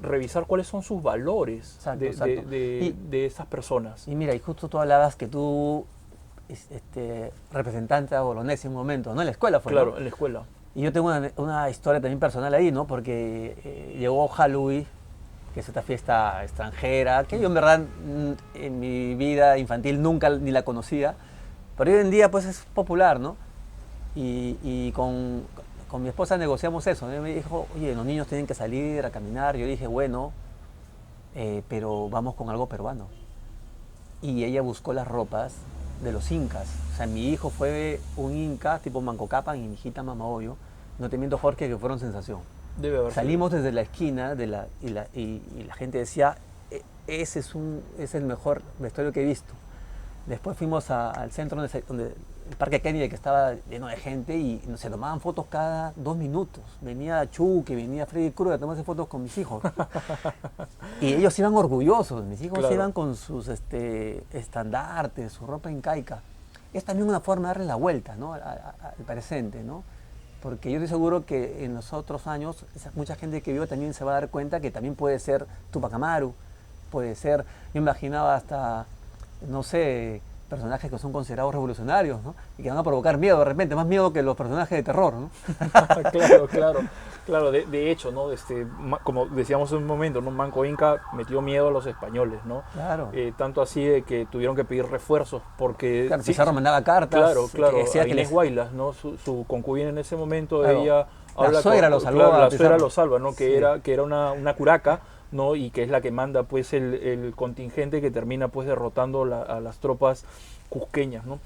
revisar cuáles son sus valores. Exacto. De esas personas. Y mira, y justo tú hablabas que tú, representante a Bolognesi en un momento, ¿no? En la escuela fue, claro, ¿no? En la escuela. Y yo tengo una historia también personal ahí, ¿no? Porque llegó Halloween, que es esta fiesta extranjera, que yo en verdad en mi vida infantil nunca ni la conocía, pero hoy en día pues es popular, ¿no? Y con mi esposa negociamos eso, ¿no? Me dijo, oye, los niños tienen que salir a caminar. Yo dije, bueno, pero vamos con algo peruano. Y ella buscó las ropas de los incas. O sea, mi hijo fue un inca tipo Manco Cápac y mi hijita Mamahoyo. No te miento, Jorge, que fueron sensación. Debe haber Salimos desde la esquina y la gente decía, ese es el mejor vestuario que he visto. Después fuimos al centro donde el Parque Kennedy, que estaba lleno de gente, y se tomaban fotos cada 2 minutos. Venía Chucky, venía Freddy Krueger a tomarse fotos con mis hijos. Y ellos iban orgullosos, mis hijos iban con sus estandartes, su ropa incaica. Es también una forma de darle la vuelta, ¿no? al presente, ¿no? Porque yo estoy seguro que en los otros años mucha gente que vive también se va a dar cuenta que también puede ser Tupac Amaru, puede ser, yo imaginaba hasta, no sé, personajes que son considerados revolucionarios, ¿no? Y que van a provocar miedo de repente, más miedo que los personajes de terror, ¿no? Claro, de hecho, ¿no? Como decíamos en un momento, ¿no? Manco Inca metió miedo a los españoles, ¿no? Claro. Tanto así de que tuvieron que pedir refuerzos porque... Claro, Pizarro mandaba cartas. Claro, a Inés Guaylas, ¿no? Su concubina en ese momento, claro, ella... La suegra lo salvó. La suegra lo salva, ¿no? Que era una curaca, ¿no? Y que es la que manda pues el contingente que termina pues derrotando a las tropas cusqueñas, ¿no?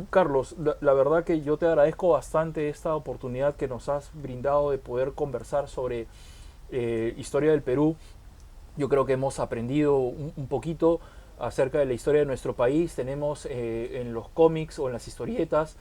Carlos, la verdad que yo te agradezco bastante esta oportunidad que nos has brindado de poder conversar sobre historia del Perú. Yo creo que hemos aprendido un poquito acerca de la historia de nuestro país. Tenemos en los cómics o en las historietas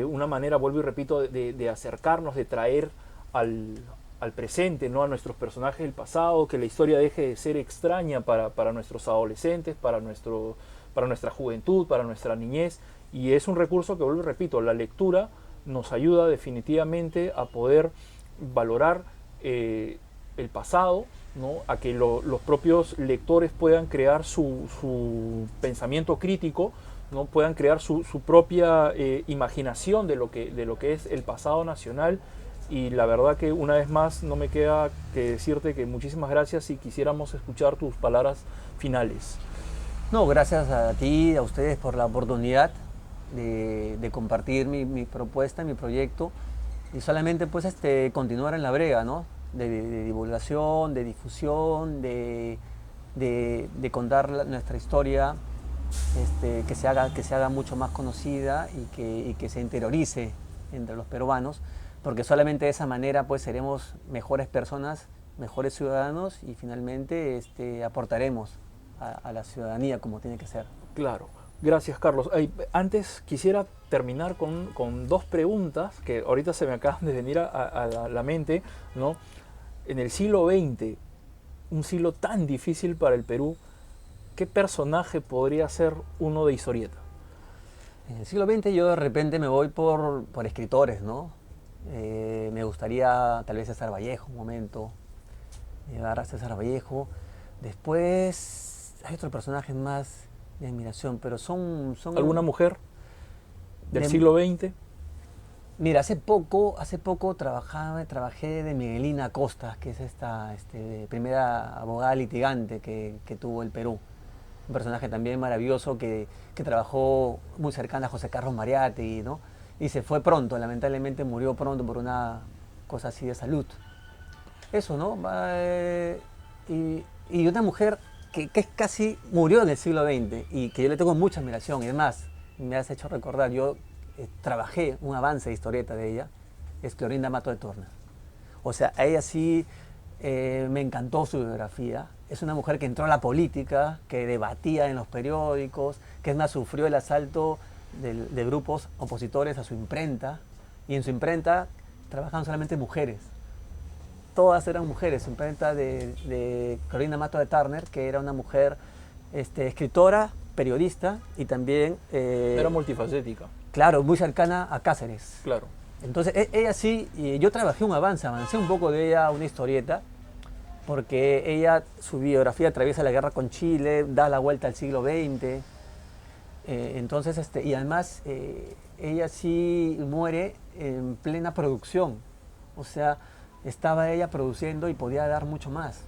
una manera, vuelvo y repito, de acercarnos, de traer al presente, ¿no? A nuestros personajes del pasado, que la historia deje de ser extraña para nuestros adolescentes, para nuestra juventud, para nuestra niñez. Y es un recurso que, vuelvo y repito, la lectura nos ayuda definitivamente a poder valorar el pasado, ¿no? A que los propios lectores puedan crear su pensamiento crítico, ¿no? Puedan crear su propia imaginación de lo que es el pasado nacional. Y la verdad que una vez más no me queda que decirte que muchísimas gracias y quisiéramos escuchar tus palabras finales. No, gracias a ti, a ustedes por la oportunidad de compartir mi propuesta, mi proyecto, y solamente pues continuar en la brega, ¿no? De divulgación, de difusión, de contar nuestra historia, que se haga mucho más conocida y que se interiorice entre los peruanos, porque solamente de esa manera pues seremos mejores personas, mejores ciudadanos y finalmente aportaremos a la ciudadanía como tiene que ser. Claro. Gracias, Carlos. Antes quisiera terminar con dos preguntas que ahorita se me acaban de venir a la mente, ¿no? En el siglo XX, un siglo tan difícil para el Perú, ¿qué personaje podría ser uno de historieta? En el siglo XX yo de repente me voy por escritores, ¿no? Me gustaría tal vez César Vallejo un momento, llegar a César Vallejo. Después hay otros personajes más de admiración, pero son ¿Alguna mujer del siglo XX? Mira, hace poco trabajé de Miguelina Acosta, que es esta primera abogada litigante que tuvo el Perú. Un personaje también maravilloso que trabajó muy cercana a José Carlos Mariátegui, ¿no? Y se fue pronto, lamentablemente murió pronto por una cosa así de salud. Eso, ¿no? Y una mujer que casi murió en el siglo XX y que yo le tengo mucha admiración. Y además, me has hecho recordar, yo trabajé un avance de historieta de ella, es Clorinda Mato de Turner. O sea, a ella sí me encantó su biografía. Es una mujer que entró a la política, que debatía en los periódicos, que es más, sufrió el asalto de grupos opositores a su imprenta, y en su imprenta trabajaban solamente mujeres. Todas eran mujeres, imprenta de Clorinda Mato de Turner, que era una mujer escritora, periodista y también... era multifacética. Claro, muy cercana a Cáceres. Claro. Entonces, ella sí, yo trabajé avancé un poco de ella una historieta, porque ella, su biografía atraviesa la guerra con Chile, da la vuelta al siglo XX, entonces, y además, ella sí muere en plena producción, o sea, estaba ella produciendo y podía dar mucho más.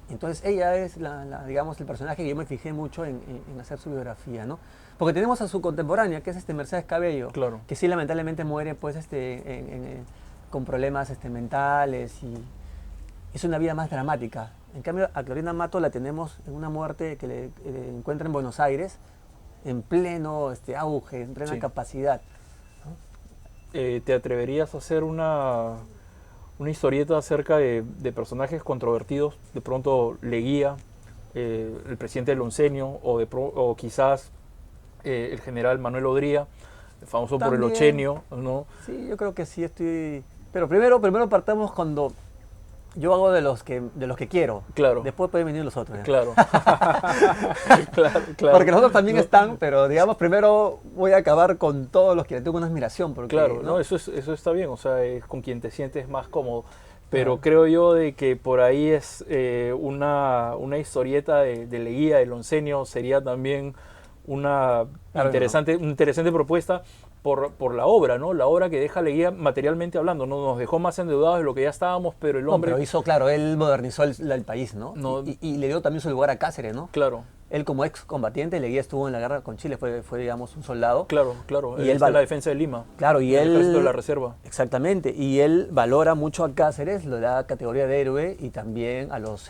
Entonces ella es, digamos, el personaje que yo me fijé mucho en hacer su biografía, ¿no? Porque tenemos a su contemporánea, que es Mercedes Cabello, claro, que sí lamentablemente muere pues, con problemas mentales y es una vida más dramática. En cambio, a Clorinda Mato la tenemos en una muerte que le encuentra en Buenos Aires, en pleno auge, en plena capacidad, ¿no? ¿Te atreverías a hacer una historieta acerca de personajes controvertidos? De pronto Leguía, el presidente del Oncenio, o quizás el general Manuel Odría, famoso también por el Ochenio, ¿no? Sí, yo creo que sí estoy... Pero primero partamos cuando yo hago de los que quiero. Claro. Después pueden venir los otros. ¿Ya? Claro. claro. Porque los otros también están, pero digamos, primero voy a acabar con todos los que le tengo una admiración. Porque, claro, no, eso está bien, o sea, es con quien te sientes más cómodo. Pero creo yo de que por ahí es una historieta de Leguía, del Oncenio, sería también una interesante propuesta por la obra, ¿no? La obra que deja Leguía materialmente hablando, ¿no? Nos dejó más endeudados de lo que ya estábamos, pero el hombre... No, pero hizo, claro, él modernizó el país, ¿no? Y le dio también su lugar a Cáceres, ¿no? Claro. él como excombatiente, Leguía estuvo en la guerra con Chile, fue digamos, un soldado. Claro, claro. Y él está en la defensa de Lima. Claro, y el él... ejército de la reserva. Exactamente, y él valora mucho a Cáceres, le da categoría de héroe y también a los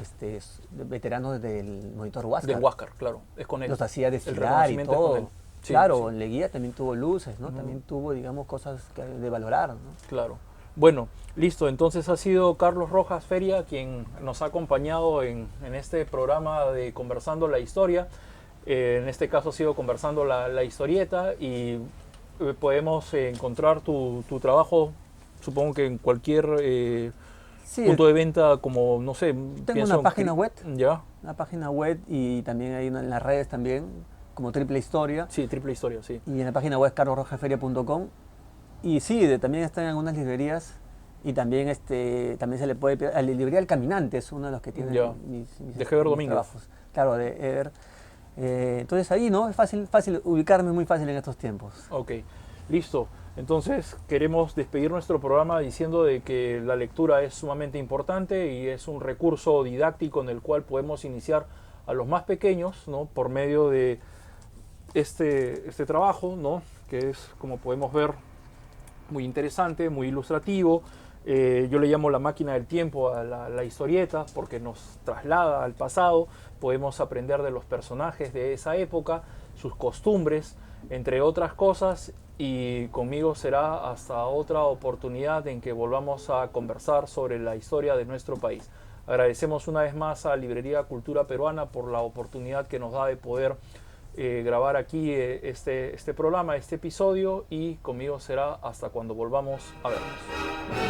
veteranos del Monitor Huáscar. Del Huáscar, claro, es con él. Los hacía desfilar y reconocimiento es con todo. él. Sí, claro, sí. Leguía también tuvo luces, ¿no? También tuvo, digamos, cosas de valorar, ¿no? Claro. Bueno, listo. Entonces ha sido Carlos Rojas Feria quien nos ha acompañado en este programa de Conversando la Historia. En este caso ha sido Conversando la Historieta y podemos encontrar tu trabajo, supongo que en cualquier punto de venta, como, no sé... Tengo una página web. ¿Ya? Una página web y también hay en las redes también, como Triple Historia. Sí, Triple Historia, sí. Y en la página web carlosrojasferia.com. Y sí, también está en algunas librerías y también también se le puede pedir a la librería El Caminante, es uno de los que tiene de Heber Domínguez. Trabajos. Claro, de Heber. Entonces ahí, ¿no? Es fácil ubicarme, muy fácil en estos tiempos. Ok, listo. Entonces queremos despedir nuestro programa diciendo de que la lectura es sumamente importante y es un recurso didáctico en el cual podemos iniciar a los más pequeños, ¿no? Por medio de este trabajo, ¿no? Que es, como podemos ver, muy interesante, muy ilustrativo. Yo le llamo la máquina del tiempo a la historieta porque nos traslada al pasado. Podemos aprender de los personajes de esa época, sus costumbres, entre otras cosas. Y conmigo será hasta otra oportunidad en que volvamos a conversar sobre la historia de nuestro país. Agradecemos una vez más a Librería Cultura Peruana por la oportunidad que nos da de poder grabar aquí este programa, este episodio, y conmigo será hasta cuando volvamos a vernos.